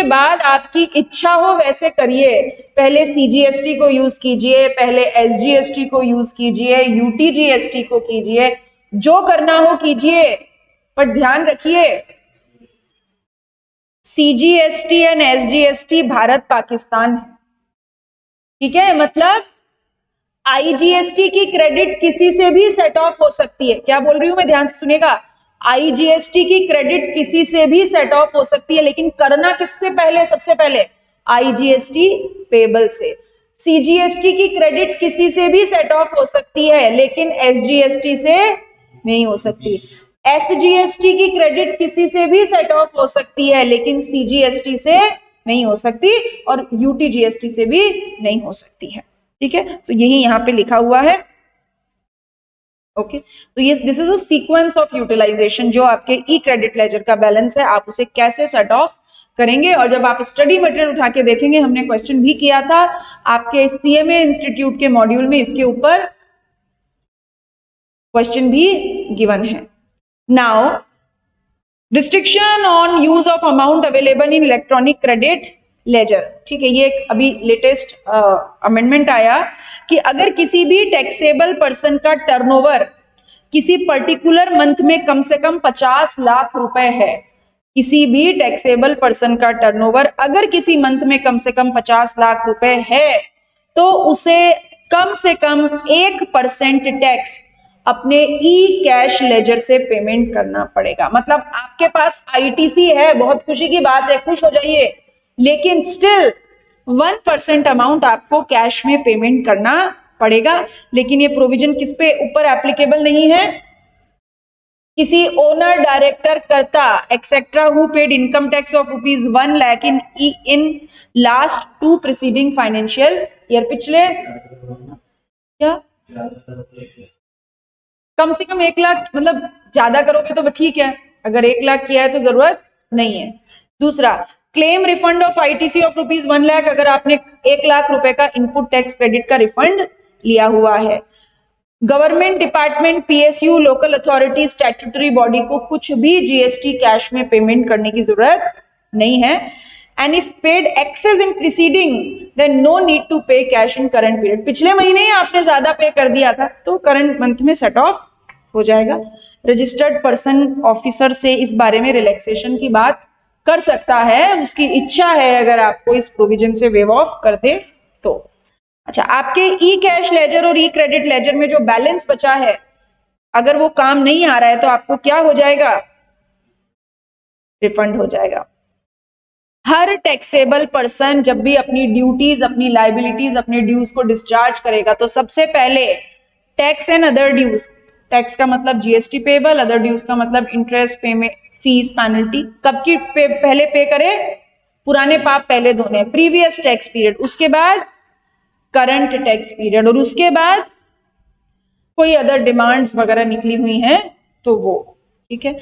बाद आपकी इच्छा हो वैसे करिए। पहले सीजीएसटी को यूज कीजिए, पहले एसजीएसटी को यूज कीजिए, यूटीजीएसटी को कीजिए, जो करना हो कीजिए, पर ध्यान रखिए CGST and SGST Bharat Pakistan है। ठीक है, मतलब आईजीएसटी की क्रेडिट किसी से भी सेट ऑफ हो सकती है। क्या बोल रही हूं मैं, ध्यान से सुनिएगा। आईजीएसटी की क्रेडिट किसी से भी सेट ऑफ हो सकती है, लेकिन करना किससे पहले? सबसे पहले आईजीएसटी पेबल से। सीजीएसटी की क्रेडिट किसी से भी सेट ऑफ हो सकती है, लेकिन एसजीएसटी से नहीं हो सकती। एसजीएसटी की क्रेडिट किसी से भी सेट ऑफ हो सकती है, लेकिन सीजीएसटी से नहीं हो सकती, और यूटीजीएसटी से भी नहीं हो सकती है। ठीक है, तो यही यहां पे लिखा हुआ है। ओके, तो ये this is a sequence of utilization. जो आपके ई क्रेडिट लेजर का बैलेंस है, आप उसे कैसे सेट ऑफ करेंगे, और जब आप स्टडी मटेरियल उठा के देखेंगे, हमने क्वेश्चन भी किया था आपके सीएमए इंस्टीट्यूट के मॉड्यूल में, इसके ऊपर क्वेश्चन भी गिवन है। Now restriction on use of amount available in electronic credit ledger. ठीक है, ये एक अभी लेटेस्ट अमेंडमेंट आया कि अगर किसी भी टैक्सेबल पर्सन का टर्नओवर किसी पर्टिकुलर मंथ में कम से कम 50 लाख रुपए है, किसी भी टैक्सेबल पर्सन का टर्नओवर अगर किसी मंथ में कम से कम 50 लाख रुपए है, तो उसे कम से कम 1% टैक्स अपने ई कैश लेजर से पेमेंट करना पड़ेगा। मतलब आपके पास आईटीसी है, बहुत खुशी की बात है, खुश हो जाइए, लेकिन स्टिल 1% अमाउंट आपको कैश में पेमेंट करना पड़ेगा। लेकिन ये प्रोविजन किस पे ऊपर एप्लीकेबल नहीं है? किसी ओनर, डायरेक्टर, कर्ता etcetera who paid income tax of ₹1 lakh in last 2 preceding financial year. पिछले क्या कम से कम 1 लाख, मतलब ज्यादा करोगे तो ठीक है, अगर 1 लाख किया है तो जरूरत नहीं है। दूसरा, claim refund of ITC of ₹1 lakh, अगर आपने 1 लाख रुपए का इनपुट टैक्स क्रेडिट का रिफंड लिया हुआ है। Government department, PSU, local authority, statutory body को कुछ भी जीएसटी कैश में पेमेंट करने की जरूरत नहीं है। And if paid excess in preceding then no need to pay cash in current period. पिछले महीने ही आपने ज्यादा पे कर दिया था तो करंट मंथ में सेट ऑफ हो जाएगा। रजिस्टर्ड पर्सन ऑफिसर से इस बारे में रिलैक्सेशन की बात कर सकता है, उसकी इच्छा है अगर आपको इस प्रोविजन से वेव ऑफ कर दे तो। अच्छा, आपके ई कैश लेजर और ई क्रेडिट लेजर में जो बैलेंस बचा है, अगर वो काम नहीं आ रहा है तो आपको क्या हो जाएगा? रिफंड हो जाएगा। हर टैक्सेबल पर्सन जब भी अपनी ड्यूटीज, अपनी लाइबिलिटीज, अपने ड्यूज को डिस्चार्ज करेगा तो सबसे पहले tax and other dues, tax का मतलब जीएसटी पेबल, अदर ड्यूज का मतलब इंटरेस्ट, पेमेंट, फीस, पेनल्टी, कब की पहले पे करे? पुराने पाप पहले धोने, प्रीवियस टैक्स पीरियड, उसके बाद करंट टैक्स पीरियड, और उसके बाद कोई अदर डिमांड्स वगैरह निकली हुई हैं तो वो। ठीक है,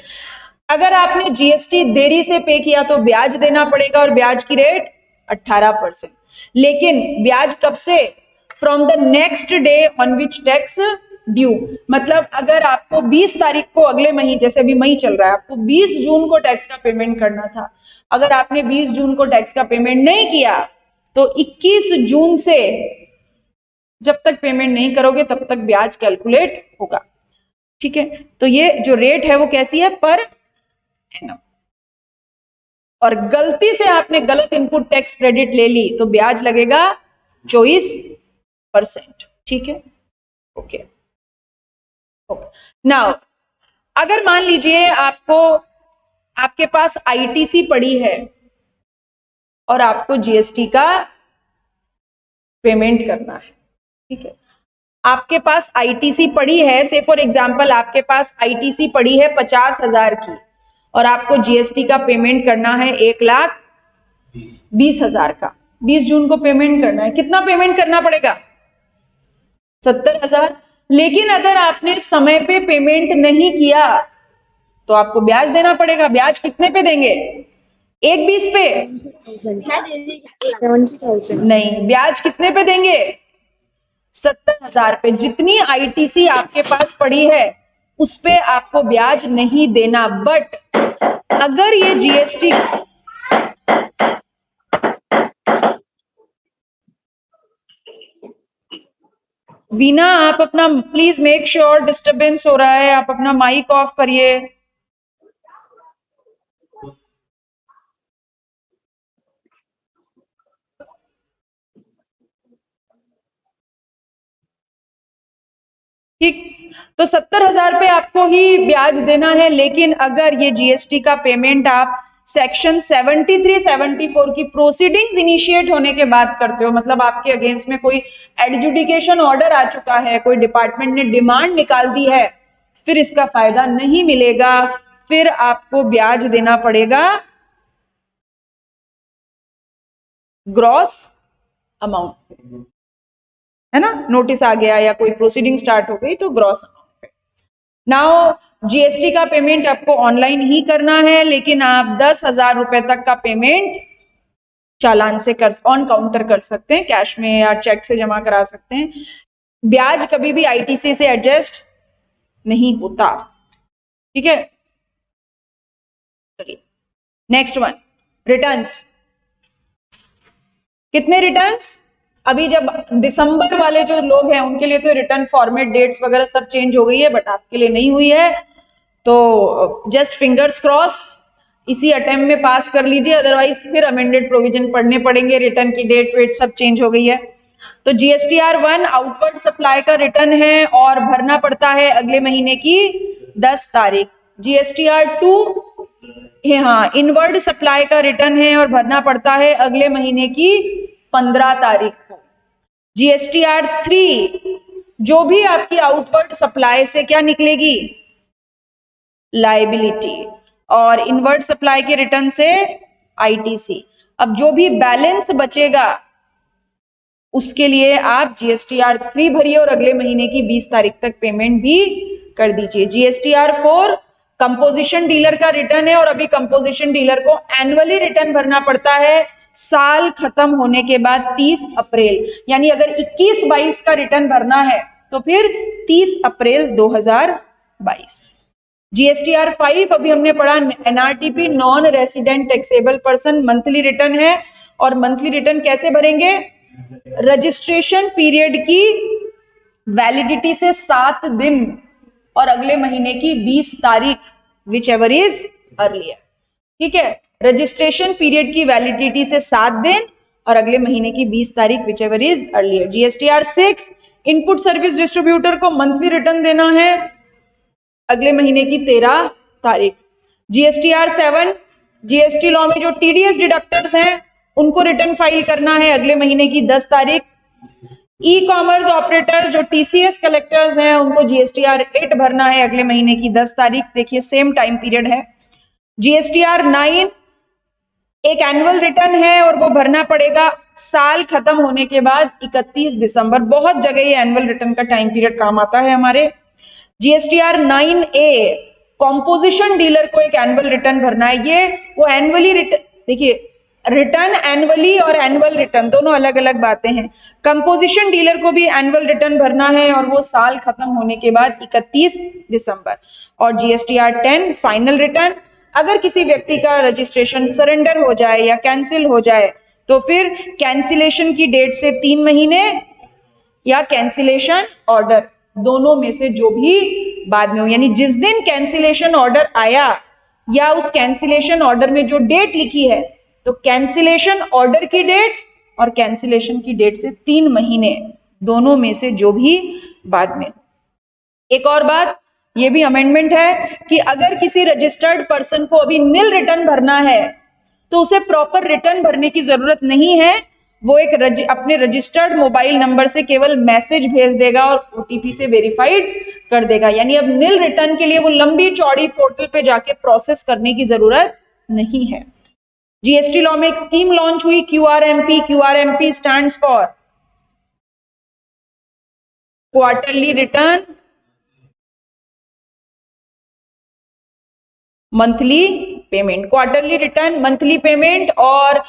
अगर आपने जीएसटी देरी से पे किया तो ब्याज देना पड़ेगा और ब्याज की रेट 18%। लेकिन ब्याज कब से? From the next day on which tax due. मतलब अगर आपको 20 तारीख को अगले महीने, जैसे अभी मई चल रहा है, आपको 20 जून को टैक्स का पेमेंट करना था, अगर आपने 20 जून को टैक्स का पेमेंट नहीं किया तो 21 जून से जब तक पेमेंट नहीं करोगे तब तक ब्याज कैलकुलेट होगा। ठीक है, तो ये जो रेट है वो कैसी है? Per annum. और गलती से आपने गलत इनपुट टैक्स क्रेडिट ले ली तो ब्याज लगेगा 24%। ठीक है, ओके ओके। नाउ अगर मान लीजिए आपके पास आईटीसी पड़ी है और आपको जीएसटी का पेमेंट करना है। ठीक है, आपके पास आईटीसी पड़ी है, से फॉर एग्जांपल आपके पास आईटीसी पड़ी है 50,000 की और आपको जीएसटी का पेमेंट करना है 1,20,000 का। 20 जून को पेमेंट करना है, कितना पेमेंट करना पड़ेगा? 70,000। लेकिन अगर आपने समय पे पेमेंट नहीं किया तो आपको ब्याज देना पड़ेगा। ब्याज कितने पे देंगे? 1,20 पे? 70,000 नहीं, ब्याज कितने पे देंगे? 70,000 पे। जितनी आईटीसी आपके पास पड़ी है उस पे आपको ब्याज नहीं देना। बट अगर ये जीएसटी, वीना आप अपना प्लीज मेक श्योर, डिस्टरबेंस हो रहा है, आप अपना माइक ऑफ करिए। ठीक, तो 70,000 पे आपको ही ब्याज देना है। लेकिन अगर ये जीएसटी का पेमेंट आप सेक्शन 73, 74 की प्रोसीडिंग्स इनिशिएट होने के बाद करते हो, मतलब आपके अगेंस्ट में कोई एडजुडिकेशन ऑर्डर आ चुका है, कोई डिपार्टमेंट ने डिमांड निकाल दी है, फिर इसका फायदा नहीं मिलेगा, फिर आपको ब्याज देना पड़ेगा ग्रॉस अमाउंट, है ना? नोटिस आ गया या कोई प्रोसीडिंग स्टार्ट हो गई तो ग्रॉस अमाउंट पे। नाउ जीएसटी का पेमेंट आपको ऑनलाइन ही करना है, लेकिन आप 10,000 रुपए तक का पेमेंट चालान से ऑन काउंटर कर सकते हैं, कैश में या चेक से जमा करा सकते हैं। ब्याज कभी भी आईटीसी से एडजस्ट नहीं होता। ठीक है, चलिए नेक्स्ट वन, रिटर्न्स। कितने रिटर्न्स? अभी जब दिसंबर वाले जो लोग हैं उनके लिए तो रिटर्न फॉर्मेट, डेट्स वगैरह सब चेंज हो गई है, बट आपके लिए नहीं हुई है, तो जस्ट फिंगर्स क्रॉस, इसी अटेम्प्ट में पास कर लीजिए, अदरवाइज फिर अमेंडेड प्रोविजन पढ़ने पड़ेंगे। रिटर्न की डेट वेट सब चेंज हो गई है। तो जीएसटीआर 1 आउटवर्ड सप्लाई का रिटर्न है और भरना पड़ता है अगले महीने की 10 तारीख। जीएसटीआर 2 हाँ, इनवर्ड सप्लाई का रिटर्न है और भरना पड़ता है अगले महीने की 15 तारीख को। जीएसटीआर 3 जो भी आपकी आउटवर्ड सप्लाई से क्या निकलेगी? लायबिलिटी, और इनवर्ट सप्लाई के रिटर्न से आईटीसी। अब जो भी बैलेंस बचेगा उसके लिए आप जीएसटीआर 3 भरिए और अगले महीने की 20 तारीख तक पेमेंट भी कर दीजिए। जीएसटीआर 4 कंपोजिशन डीलर का रिटर्न है, और अभी कंपोजिशन डीलर को एनुअली रिटर्न भरना पड़ता है साल खत्म होने के बाद 30 अप्रैल, यानी अगर 21-22 का रिटर्न भरना है तो फिर 30 अप्रैल 2022। जीएसटीआर 5 अभी हमने पढ़ा, NRTP non resident taxable person monthly return है, और मंथली रिटर्न कैसे भरेंगे? रजिस्ट्रेशन पीरियड की वैलिडिटी से 7 दिन और अगले महीने की 20 तारीख, विच एवर इज अर्लियर। ठीक है, रजिस्ट्रेशन पीरियड की वैलिडिटी से 7 दिन और अगले महीने की 20 तारीख, which ever is earlier. GSTR 6 input service distributor को मंथली रिटर्न देना है अगले महीने की 13 तारीख। जीएसटीआर 7 जीएसटी लॉ में जो टीडीएस डिडक्टर्स हैं उनको रिटर्न फाइल करना है अगले महीने की 10 तारीख। ई कॉमर्स ऑपरेटर जो टीसीएस कलेक्टर्स हैं उनको जीएसटीआर 8 भरना है अगले महीने की 10 तारीख। देखिए सेम टाइम पीरियड है। जीएसटीआर 9 एक एनुअल रिटर्न है और वो भरना पड़ेगा साल खत्म होने के बाद 31 दिसंबर। बहुत जगह ये एनुअल रिटर्न का टाइम पीरियड काम आता है हमारे। जीएसटीआर 9A कॉम्पोजिशन डीलर को एक एनुअल रिटर्न भरना है। ये वो एनुअली रिटर्न, देखिए रिटर्न एनुअली और एनुअल रिटर्न दोनों अलग अलग बातें हैं। कंपोजिशन डीलर को भी एनुअल रिटर्न भरना है और वो साल खत्म होने के बाद 31 दिसंबर। और जीएसटीआर 10 फाइनल रिटर्न, अगर किसी व्यक्ति का रजिस्ट्रेशन सरेंडर हो जाए या कैंसिल हो जाए तो फिर कैंसिलेशन की डेट से 3 महीने या कैंसिलेशन ऑर्डर दोनों में से जो भी बाद में हो, यानी जिस दिन कैंसिलेशन ऑर्डर आया या उस कैंसिलेशन ऑर्डर में जो डेट लिखी है, तो कैंसिलेशन ऑर्डर की डेट और कैंसिलेशन की डेट से 3 महीने दोनों में से जो भी बाद में। एक और बात, ये भी अमेंडमेंट है कि अगर किसी रजिस्टर्ड पर्सन को अभी नील रिटर्न भरना है तो उसे प्रॉपर रिटर्न भरने की जरूरत नहीं है। वो एक अपने रजिस्टर्ड मोबाइल नंबर से केवल मैसेज भेज देगा और ओटीपी से वेरीफाइड कर देगा, यानी अब नील रिटर्न के लिए वो लंबी चौड़ी पोर्टल पे जाके प्रोसेस करने की जरूरत नहीं है। जीएसटी लॉ में एक स्कीम लॉन्च हुई QRMP. QRMP stands for quarterly return monthly payment. Quarterly return monthly payment, और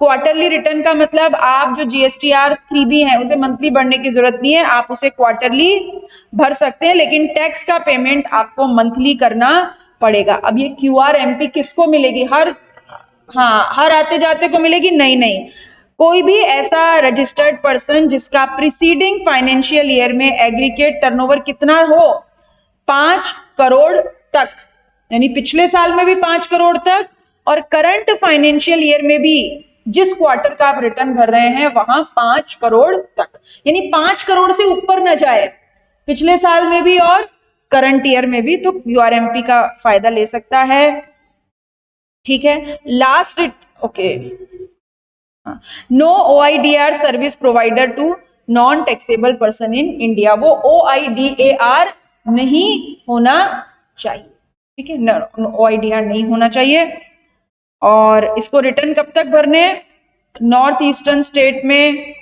क्वार्टरली रिटर्न का मतलब आप जो जीएसटीआर 3B है उसे मंथली भरने की जरूरत नहीं है, आप उसे क्वार्टरली भर सकते हैं, लेकिन टैक्स का पेमेंट आपको मंथली करना पड़ेगा। अब ये क्यूआरएमपी किसको मिलेगी? हर आते जाते को मिलेगी? नहीं, कोई भी ऐसा रजिस्टर्ड पर्सन जिसका प्रीसीडिंग फाइनेंशियल ईयर में एग्रीगेट टर्नओवर कितना हो 5 करोड़ तक, यानी पिछले साल में भी 5 करोड़ तक और करंट फाइनेंशियल ईयर में भी जिस क्वार्टर का आप रिटर्न भर रहे हैं वहां 5 करोड़ तक, यानी 5 करोड़ से ऊपर न जाए पिछले साल में भी और करंट ईयर में भी, तो क्यूआरएमपी का फायदा ले सकता है। ठीक है, last okay, no OIDR service provider to non taxable person in India, वो ओआईडीएआर नहीं होना चाहिए। ठीक है, ओआईडीआर नहीं होना चाहिए। और इसको रिटर्न कब तक भरने? नॉर्थ ईस्टर्न स्टेट में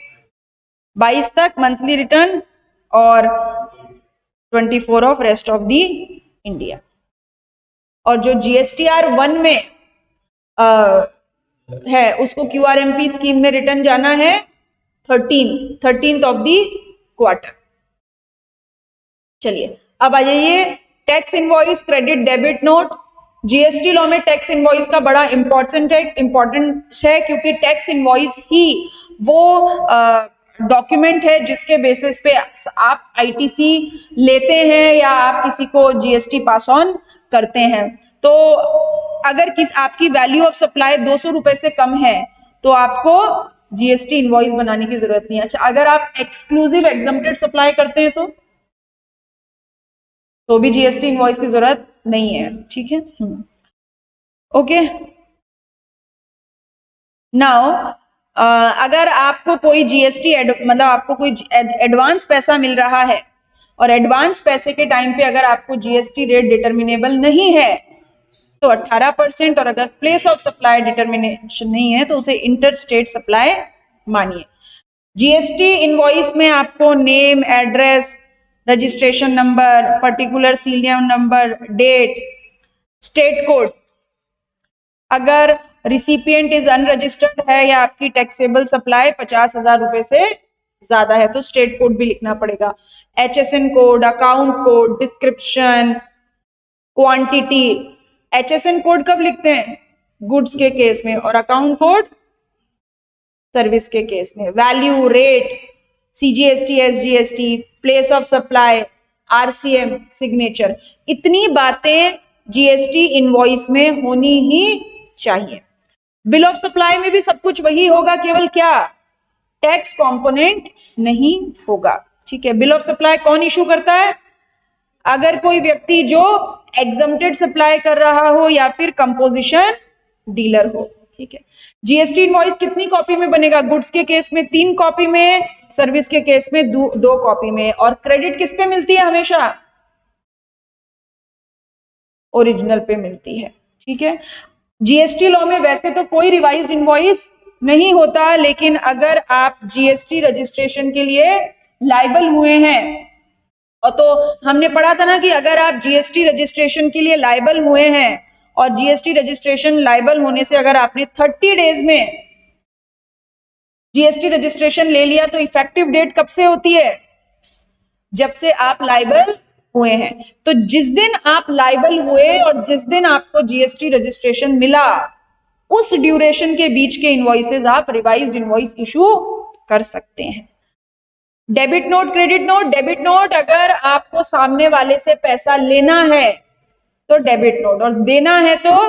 22 तक मंथली रिटर्न और 24 of rest of the India. और जो जीएसटीआर 1 में है उसको क्यूआरएमपी स्कीम में रिटर्न जाना है 13th ऑफ दी क्वार्टर। चलिए अब आ जाइए tax invoice, credit, debit note. GST law में टैक्स इनवॉइस का बड़ा इंपॉर्टेंट है क्योंकि टैक्स इनवॉइस ही वो डॉक्यूमेंट है जिसके बेसिस पे आप आईटीसी लेते हैं या आप किसी को जीएसटी पास ऑन करते हैं। तो अगर आपकी वैल्यू ऑफ सप्लाई 200 रुपए से कम है तो आपको जीएसटी इनवॉइस बनाने की जरूरत नहीं है। अच्छा, अगर आप एक्सक्लूसिव एग्जम्प्टेड सप्लाई करते हैं तो भी जीएसटी इनवॉइस की जरूरत नहीं है। ठीक है, ओके। नाउ अगर आपको कोई जीएसटी मतलब आपको कोई एडवांस पैसा मिल रहा है और एडवांस पैसे के टाइम पे अगर आपको जीएसटी रेट डिटर्मिनेबल नहीं है तो 18%, और अगर प्लेस ऑफ सप्लाई डिटर्मिनेशन नहीं है तो उसे इंटर स्टेट सप्लाई मानिए। जीएसटी इनवॉइस में आपको name, address, registration number, particular serial number, date, state code, अगर रिसिपिएंट इज अनरजिस्टर्ड है या आपकी टैक्सेबल सप्लाई 50,000 रुपए से ज्यादा है तो स्टेट कोड भी लिखना पड़ेगा। HSN code, account code, description, quantity. HSN code कब लिखते हैं? गुड्स के केस में, और अकाउंट कोड सर्विस के केस में। Value, rate, CGST, SGST, place of supply, RCM, signature, इतनी बातें जीएसटी इनवॉइस में होनी ही चाहिए। बिल ऑफ सप्लाई में भी सब कुछ वही होगा, केवल क्या टैक्स कंपोनेंट नहीं होगा। ठीक है, बिल ऑफ सप्लाई कौन इशू करता है? अगर कोई व्यक्ति जो एग्जम्प्टेड सप्लाई कर रहा हो या फिर कंपोजिशन डीलर हो। ठीक है, जीएसटी इनवॉइस कितनी कॉपी में बनेगा? गुड्स के केस में 3 कॉपी में, सर्विस के केस में 2 कॉपी में। और क्रेडिट किस पे मिलती है? हमेशा ओरिजिनल पे मिलती है। ठीक है, जीएसटी लॉ में वैसे तो कोई रिवाइज्ड इनवॉइस नहीं होता, लेकिन अगर आप जीएसटी रजिस्ट्रेशन के लिए लायबल हुए हैं, और तो हमने पढ़ा था ना कि अगर आप जीएसटी रजिस्ट्रेशन के लिए लायबल हुए हैं और जीएसटी रजिस्ट्रेशन लायबल होने से अगर आपने 30 डेज में जीएसटी रजिस्ट्रेशन ले लिया तो इफेक्टिव डेट कब से होती है? जब से आप लायबल हुए हैं। तो जिस दिन आप लायबल हुए और जिस दिन आपको जीएसटी रजिस्ट्रेशन मिला, उस ड्यूरेशन के बीच के इनवॉइसेस आप रिवाइज्ड इनवॉइस इशू कर सकते हैं। Debit note, credit note. Debit note अगर आपको सामने वाले से पैसा लेना है तो डेबिट नोट, और देना है तो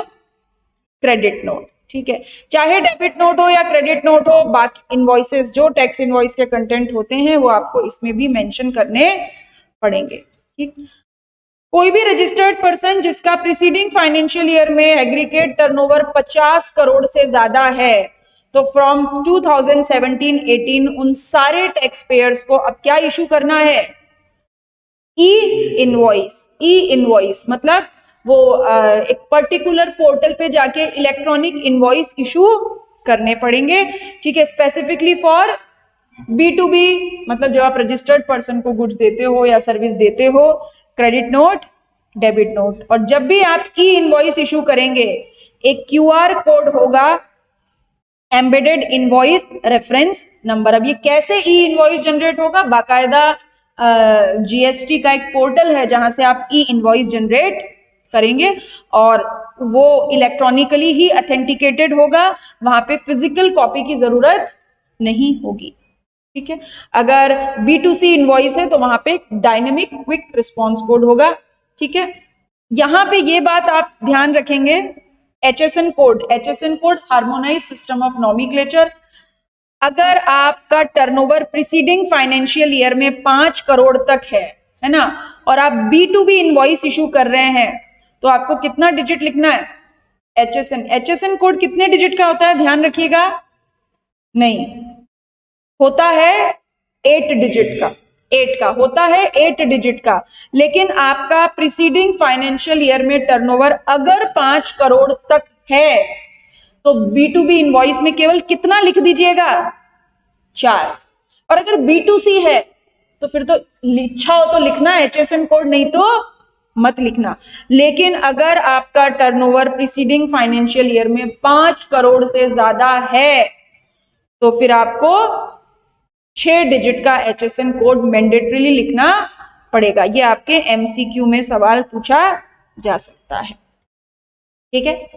क्रेडिट नोट। ठीक है, चाहे डेबिट नोट हो या क्रेडिट नोट हो, बाकी इनवॉइसेस जो टैक्स इनवॉइस के कंटेंट होते हैं वो आपको इसमें भी मेंशन करने पड़ेंगे। ठीक, कोई भी रजिस्टर्ड पर्सन जिसका प्रीसीडिंग फाइनेंशियल ईयर में एग्रीगेट टर्नओवर 50 करोड़ से ज्यादा है, तो फ्रॉम 2017-18 उन सारे टैक्स पेयर्स को अब क्या इशू करना है? ई इनवॉइस। ई इनवॉइस मतलब वो एक पर्टिकुलर पोर्टल पे जाके इलेक्ट्रॉनिक इनवॉइस इशू करने पड़ेंगे। ठीक है, स्पेसिफिकली फॉर B2B, मतलब जब आप रजिस्टर्ड पर्सन को गुड्स देते हो या सर्विस देते हो, क्रेडिट नोट, डेबिट नोट। और जब भी आप ई इनवॉइस इशू करेंगे, एक QR कोड होगा, एम्बेडेड इनवॉइस रेफरेंस नंबर। अब ये कैसे ई इनवॉइस जनरेट होगा? बाकायदा जीएसटी का एक पोर्टल है जहां से आप ई इनवॉइस जनरेट करेंगे और वो इलेक्ट्रॉनिकली ही ऑथेंटिकेटेड होगा, वहां पे फिजिकल कॉपी की जरूरत नहीं होगी। ठीक है, अगर B2C इनवॉइस है तो वहां पे डायनेमिक क्विक रिस्पॉन्स कोड होगा। ठीक है, यहां पे ये बात आप ध्यान रखेंगे, HSN code. HSN code harmonise system of nomenclature. अगर आपका टर्नओवर प्रीसीडिंग फाइनेंशियल ईयर में 5 करोड़ तक है ना, और आप B2B इनवॉइस इशू कर रहे हैं, तो आपको कितना डिजिट लिखना है? HSN कोड कितने डिजिट का होता है? ध्यान रखिएगा, नहीं होता है 8 डिजिट का। 8 का होता है, 8 डिजिट का। लेकिन आपका प्रीसीडिंग फाइनेंशियल ईयर में टर्नओवर अगर 5 करोड़ तक है तो B2B इनवॉइस में केवल कितना लिख दीजिएगा? 4। और अगर B2C है तो फिर तो इच्छा हो तो लिखना HSN कोड, नहीं तो मत लिखना। लेकिन अगर आपका टर्नओवर प्रीसीडिंग फाइनेंशियल ईयर में 5 करोड़ से ज्यादा है तो फिर आपको 6 डिजिट का HSN कोड मैंडेटरीली लिखना पड़ेगा। ये आपके MCQ में सवाल पूछा जा सकता है। ठीक है,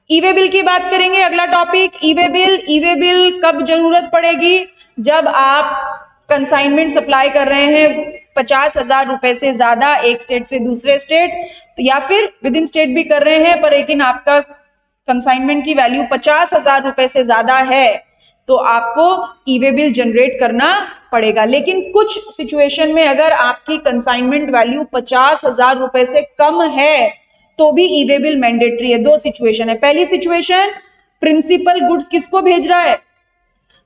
ई-वे बिल की बात करेंगे। अगला topic e-way bill. E-way bill कब जरूरत पड़ेगी? जब आप कंसाइनमेंट सप्लाई कर रहे हैं 50,000 रुपए से ज्यादा एक स्टेट से दूसरे स्टेट, तो या फिर विद इन स्टेट भी कर रहे हैं पर लेकिन आपका कंसाइनमेंट की वैल्यू 50,000 रुपए से ज्यादा है तो आपको ई-वे बिल जनरेट करना पड़ेगा। लेकिन कुछ सिचुएशन में अगर आपकी कंसाइनमेंट वैल्यू 50,000 रुपए से कम है तो भी ई-वे बिल मैंडेटरी है। 2 सिचुएशन है। पहली सिचुएशन, प्रिंसिपल गुड्स किसको भेज रहा है?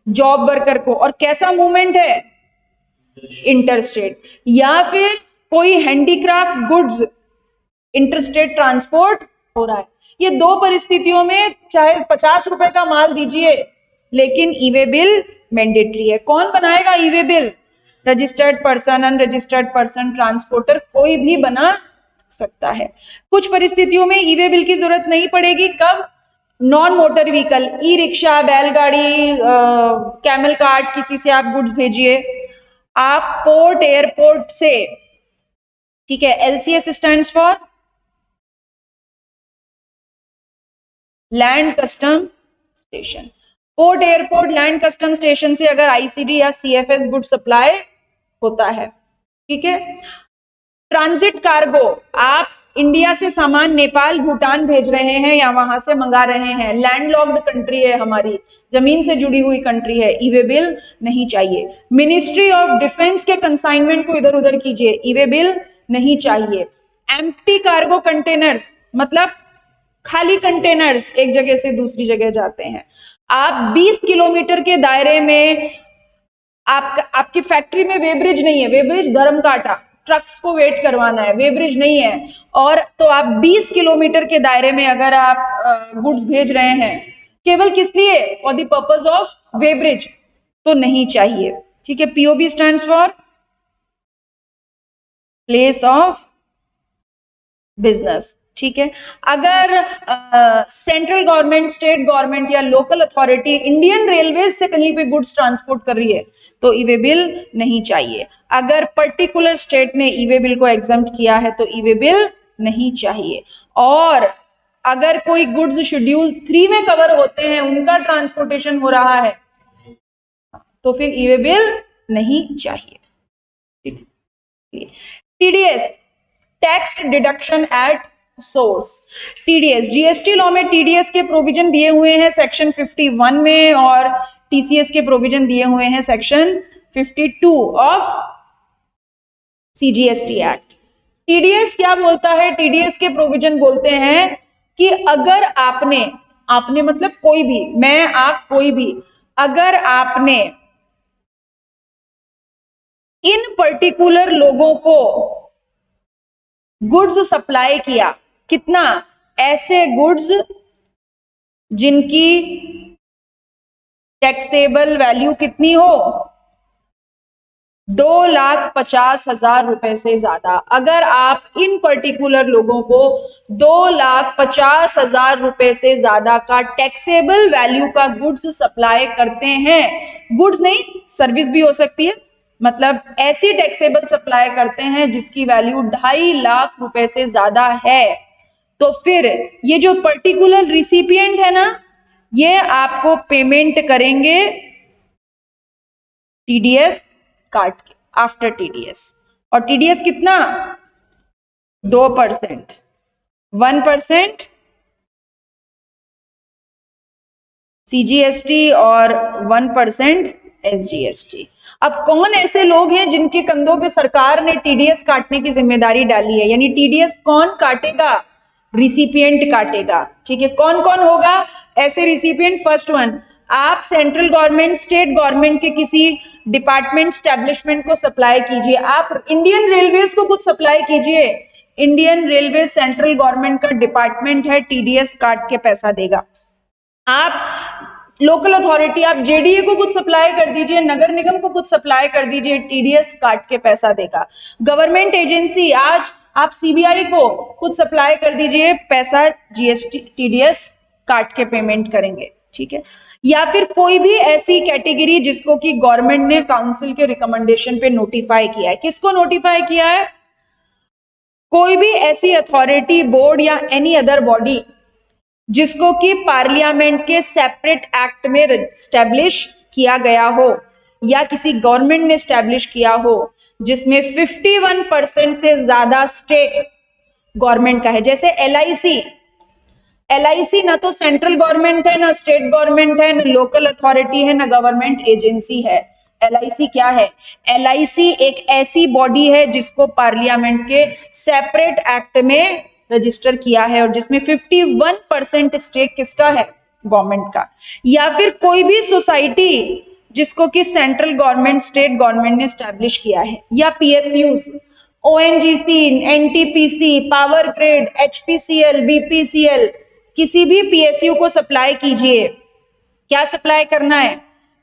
जॉब वर्कर को। और कैसा मूवमेंट है? इंटरस्टेट, या फिर कोई हैंडीक्राफ्ट गुड्स इंटरस्टेट ट्रांसपोर्ट हो रहा है। ये दो परिस्थितियों में चाहे 50 रुपए का माल दीजिए, लेकिन ई वे बिल मैंडेटरी है। कौन बनाएगा e way bill? Registered person, unregistered person, transporter, कोई भी बना सकता है। कुछ परिस्थितियों में ई वे बिल की जरूरत नहीं पड़ेगी। कब? Non motor vehicle, e rickshaw, बैलगाड़ी, कैमल कार्ट, किसी से आप गुड्स भेजिए। आप पोर्ट, एयरपोर्ट से, ठीक है, LCS stands for land custom station. Port, airport, land custom station से अगर आईसीडी या सीएफएस गुड सप्लाई होता है, ठीक है। ट्रांजिट कार्गो, आप इंडिया से सामान नेपाल, भूटान भेज रहे हैं या वहां से मंगा रहे हैं, लैंडलॉक्ड कंट्री है हमारी, जमीन से जुड़ी हुई कंट्री है, ई वे बिल नहीं चाहिए। मिनिस्ट्री ऑफ डिफेंस के कंसाइनमेंट को इधर उधर कीजिए, ई वे बिल नहीं चाहिए। एम्प्टी कार्गो कंटेनर्स, मतलब खाली कंटेनर्स एक जगह से दूसरी जगह जाते हैं। आप 20 किलोमीटर के दायरे में, आपकी फैक्ट्री में वेब्रिज नहीं है, वेब्रिज धर्म काटा, ट्रक्स को वेट करवाना है, वेब्रिज नहीं है, और तो आप 20 किलोमीटर के दायरे में अगर आप गुड्स भेज रहे हैं केवल किस लिए? फॉर द पर्पस ऑफ वेब्रिज, तो नहीं चाहिए, ठीक है। POB stands for place of business, ठीक है। अगर सेंट्रल गवर्नमेंट, स्टेट गवर्नमेंट या लोकल अथॉरिटी इंडियन रेलवेज से कहीं पे गुड्स ट्रांसपोर्ट कर रही है तो ई वे बिल नहीं चाहिए। अगर पर्टिकुलर स्टेट ने ई वे बिल को एग्जम्प्ट किया है तो ई वे बिल नहीं चाहिए। और अगर कोई गुड्स शेड्यूल 3 में कवर होते हैं, उनका ट्रांसपोर्टेशन हो रहा है, तो फिर ई वे बिल नहीं चाहिए, ठीक है। TDS, tax deduction at source. TDS, GST law में टीडीएस के प्रोविजन दिए हुए हैं सेक्शन 51 में, और टीसीएस के प्रोविजन दिए हुए हैं section 52 of CGST act. TDS क्या बोलता है? टीडीएस के प्रोविजन बोलते हैं कि अगर आपने मतलब कोई भी, मैं, आप, कोई भी, अगर आपने इन पर्टिकुलर लोगों को गुड्स सप्लाई किया, कितना? ऐसे गुड्स जिनकी टैक्सेबल वैल्यू कितनी हो? 2,50,000 रुपए से ज्यादा। अगर आप इन पर्टिकुलर लोगों को 2,50,000 रुपए से ज्यादा का टैक्सेबल वैल्यू का गुड्स सप्लाई करते हैं, गुड्स नहीं, सर्विस भी हो सकती है, मतलब ऐसी टैक्सेबल सप्लाई करते हैं जिसकी वैल्यू 2.5 लाख रुपए से ज्यादा है, तो फिर ये जो पर्टिकुलर रिसिपिएंट है ना, ये आपको पेमेंट करेंगे टीडीएस काट के, आफ्टर टीडीएस। और टीडीएस कितना? 2%, 1% सीजीएसटी और 1% एसजीएसटी। अब कौन ऐसे लोग हैं जिनके कंधों पे सरकार ने टीडीएस काटने की जिम्मेदारी डाली है? यानी टीडीएस कौन काटेगा? रिसिपिएंट काटेगा, ठीक है। कौन कौन होगा ऐसे रिसिपिएंट? फर्स्ट वन, आप सेंट्रल गवर्नमेंट, स्टेट गवर्नमेंट के किसी डिपार्टमेंट, स्टैब्लिशमेंट को सप्लाई कीजिए। आप इंडियन रेलवेज को कुछ सप्लाई कीजिए, इंडियन रेलवे सेंट्रल गवर्नमेंट का डिपार्टमेंट है, टीडीएस काट के पैसा देगा। आप लोकल अथॉरिटी, आप जेडीए को कुछ सप्लाई कर दीजिए, नगर निगम को कुछ सप्लाई कर दीजिए, टीडीएस काट के पैसा देगा। गवर्नमेंट एजेंसी, आज आप सीबीआई को कुछ सप्लाई कर दीजिए, पैसा जीएसटी, टीडीएस काट के पेमेंट करेंगे, ठीक है। या फिर कोई भी ऐसी कैटेगरी जिसको कि गवर्नमेंट ने काउंसिल के रिकमेंडेशन पे नोटिफाई किया है। किसको नोटिफाई किया है? कोई भी ऐसी अथॉरिटी, बोर्ड या एनी अदर बॉडी जिसको कि पार्लियामेंट के सेपरेट एक्ट में स्टैब्लिश किया गया हो या किसी गवर्नमेंट ने स्टैब्लिश किया हो, जिसमें 51% से ज्यादा स्टेक गवर्नमेंट का है। जैसे एलआईसी ना तो सेंट्रल गवर्नमेंट है, ना स्टेट गवर्नमेंट है, ना लोकल अथॉरिटी है, ना गवर्नमेंट एजेंसी है। एलआईसी क्या है? एलआईसी एक ऐसी बॉडी है जिसको पार्लियामेंट के सेपरेट एक्ट में रजिस्टर किया है और जिसमें 51% स्टेक किसका है? गवर्नमेंट का। या फिर कोई भी सोसाइटी जिसको कि सेंट्रल गवर्नमेंट स्टेट गवर्नमेंट ने स्टैब्लिश किया है, या PSUs, ONGC, NTPC, power grid, HPCL, BPCL, किसी भी पीएसयू को सप्लाई कीजिए, क्या सप्लाई करना है,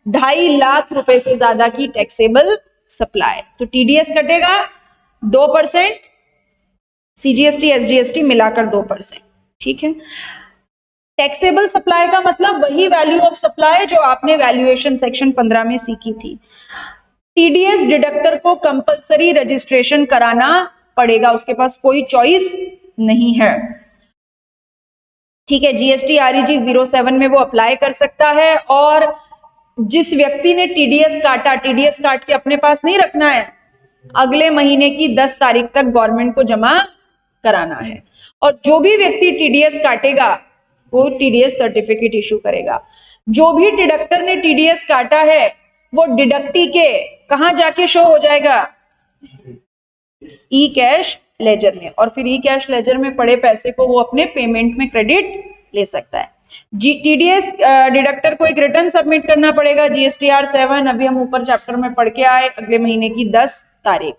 2.5 लाख रुपए से ज्यादा की टैक्सेबल सप्लाई, तो टीडीएस कटेगा 2%, सीजीएसटी एसजीएसटी मिलाकर 2%, ठीक है। टैक्सेबल सप्लाई का मतलब वही वैल्यू ऑफ सप्लाई जो आपने वैल्यूएशन सेक्शन 15 में सीखी थी। टीडीएस डिडक्टर को कंपलसरी रजिस्ट्रेशन कराना पड़ेगा, उसके पास कोई चॉइस नहीं है, ठीक है। जीएसटी आरईजी 07 में वो अप्लाई कर सकता है, और जिस व्यक्ति ने टीडीएस काटा, टीडीएस काट के अपने पास नहीं रखना है, अगले महीने की 10 तारीख तक गवर्नमेंट को जमा कराना है, और जो भी व्यक्ति टीडीएस काटेगा वो टीडीएस सर्टिफिकेट इशू करेगा। जो भी डिडक्टर ने टीडीएस काटा है वो डिडक्टी के कहां जाके शो हो जाएगा, ई कैश लेजर में, और फिर ई कैश लेजर में पड़े पैसे को वो अपने पेमेंट में क्रेडिट ले सकता है। टीडीएस डिडक्टर को एक रिटर्न सबमिट करना पड़ेगा, जीएसटीआर 7, अभी हम ऊपर चैप्टर में पढ़ के आए, अगले महीने की 10 तारीख।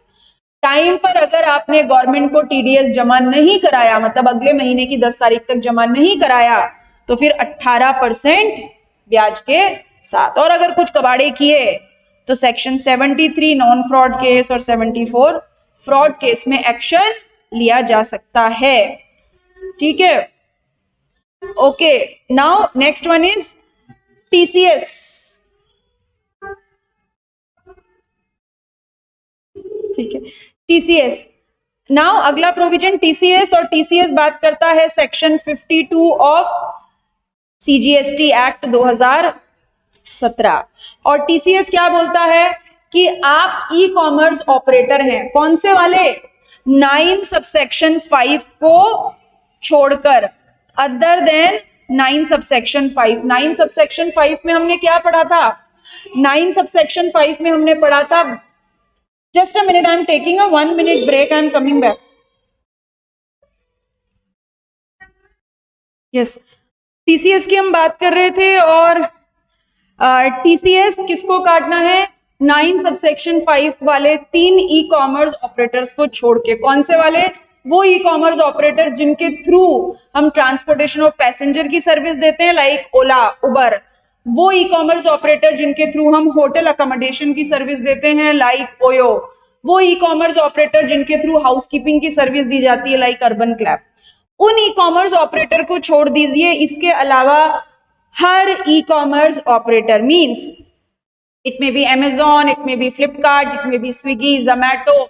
टाइम पर अगर आपने गवर्नमेंट को टीडीएस जमा नहीं कराया, मतलब अगले महीने की 10 तारीख तक जमा नहीं कराया, तो फिर 18% ब्याज के साथ, और अगर कुछ कबाड़े किए तो सेक्शन 73 नॉन फ्रॉड केस और 74 फ्रॉड केस में एक्शन लिया जा सकता है, ठीक है। Okay, now next one is TCS, ठीक है। टीसीएस, नाउ अगला प्रोविजन टीसीएस, और टीसीएस बात करता है सेक्शन 52 ऑफ सीजीएसटी एक्ट 2017, और टीसीएस क्या बोलता है कि आप ई कॉमर्स ऑपरेटर हैं, कौन से वाले, 9 सबसेक्शन 5 को छोड़कर, अदर देन 9 सबसेक्शन 5। 9 सबसेक्शन 5 में हमने क्या पढ़ा था, 9 सबसेक्शन 5 में हमने पढ़ा था, just a minute, I am taking a 1 minute break, I am coming back. Yes, TCS की हम बात कर रहे थे, और टीसीएस किसको काटना है, 9 सबसेक्शन 5 वाले 3 ई कॉमर्स ऑपरेटर्स को छोड़ के। कौन से वाले, वो ई कॉमर्स ऑपरेटर जिनके थ्रू हम ट्रांसपोर्टेशन ऑफ पैसेंजर की सर्विस देते हैं, लाइक ओला, उबर, वो ई कॉमर्स ऑपरेटर जिनके थ्रू हम होटल अकोमोडेशन की सर्विस देते हैं, लाइक ओयो, वो ई कॉमर्स ऑपरेटर जिनके थ्रू हाउसकीपिंग की सर्विस दी जाती है, लाइक अर्बन क्लैप, उन ई कॉमर्स ऑपरेटर को छोड़ दीजिए। इसके अलावा हर e commerce operator, means it may be Amazon, it may be Flipkart, it may be Swiggy, Zomato,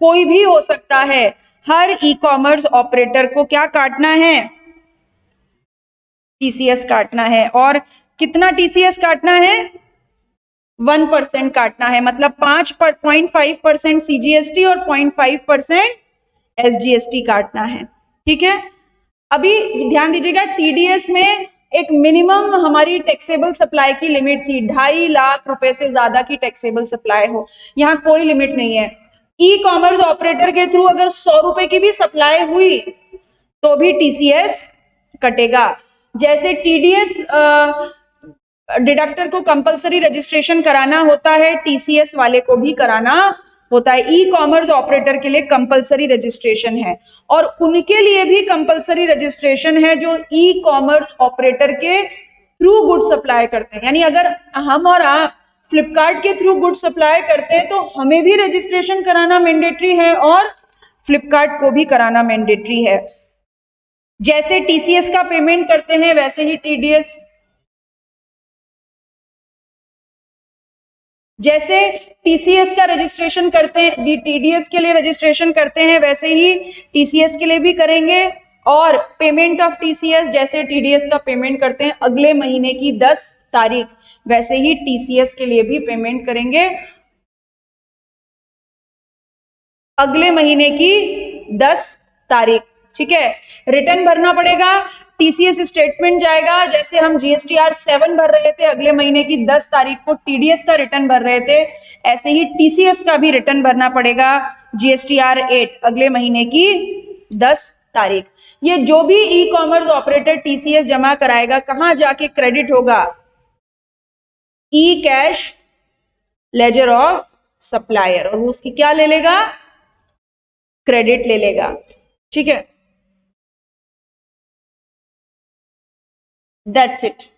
कोई भी हो सकता है, हर ई कॉमर्स ऑपरेटर को क्या काटना है, टीसीएस काटना है। और कितना टीसीएस काटना है, 1% काटना है, मतलब 5.5% सीजीएसटी और 0.5% एसजीएसटी काटना है, ठीक है। अभी ध्यान दीजिएगा, टीडीएस में एक मिनिमम हमारी टैक्सेबल सप्लाई की लिमिट थी, 2.5 लाख रुपए से ज्यादा की टैक्सेबल सप्लाई हो, यहाँ कोई लिमिट नहीं है। ई कॉमर्स ऑपरेटर के थ्रू अगर 100 रुपए की भी सप्लाई हुई तो भी टीसीएस कटेगा। जैसे टीडीएस डिडक्टर को कंपलसरी रजिस्ट्रेशन कराना होता है, टीसीएस वाले को भी कराना होता है। ई कॉमर्स ऑपरेटर के लिए कंपलसरी रजिस्ट्रेशन है, और उनके लिए भी कंपलसरी रजिस्ट्रेशन है जो ई कॉमर्स ऑपरेटर के थ्रू गुड सप्लाई करते हैं। यानी अगर हम और आप फ्लिपकार्ट के थ्रू गुड सप्लाई करते हैं तो हमें भी रजिस्ट्रेशन कराना मैंडेटरी है, और फ्लिपकार्ट को भी कराना मैंडेटरी है। जैसे टीसीएस का पेमेंट करते हैं वैसे ही टीडीएस, जैसे टीसीएस का रजिस्ट्रेशन करते हैं, टीडीएस के लिए रजिस्ट्रेशन करते हैं, वैसे ही टीसीएस के लिए भी करेंगे। और पेमेंट ऑफ टीसीएस, जैसे टीडीएस का पेमेंट करते हैं अगले महीने की 10 तारीख, वैसे ही टीसीएस के लिए भी पेमेंट करेंगे अगले महीने की 10 तारीख, ठीक है। रिटर्न भरना पड़ेगा, टीसीएस स्टेटमेंट जाएगा, जैसे हम जीएसटीआर 7 भर रहे थे अगले महीने की 10 तारीख को टीडीएस का रिटर्न भर रहे थे, ऐसे ही टीसीएस का भी रिटर्न भरना पड़ेगा जीएसटीआर 8 अगले महीने की 10 तारीख। ये जो भी ई कॉमर्स ऑपरेटर टीसीएस जमा कराएगा, कहां जाके क्रेडिट होगा, ई कैश लेजर ऑफ सप्लायर, और वो उसकी क्या ले लेगा, क्रेडिट ले लेगा। ठीक है, दैट्स इट।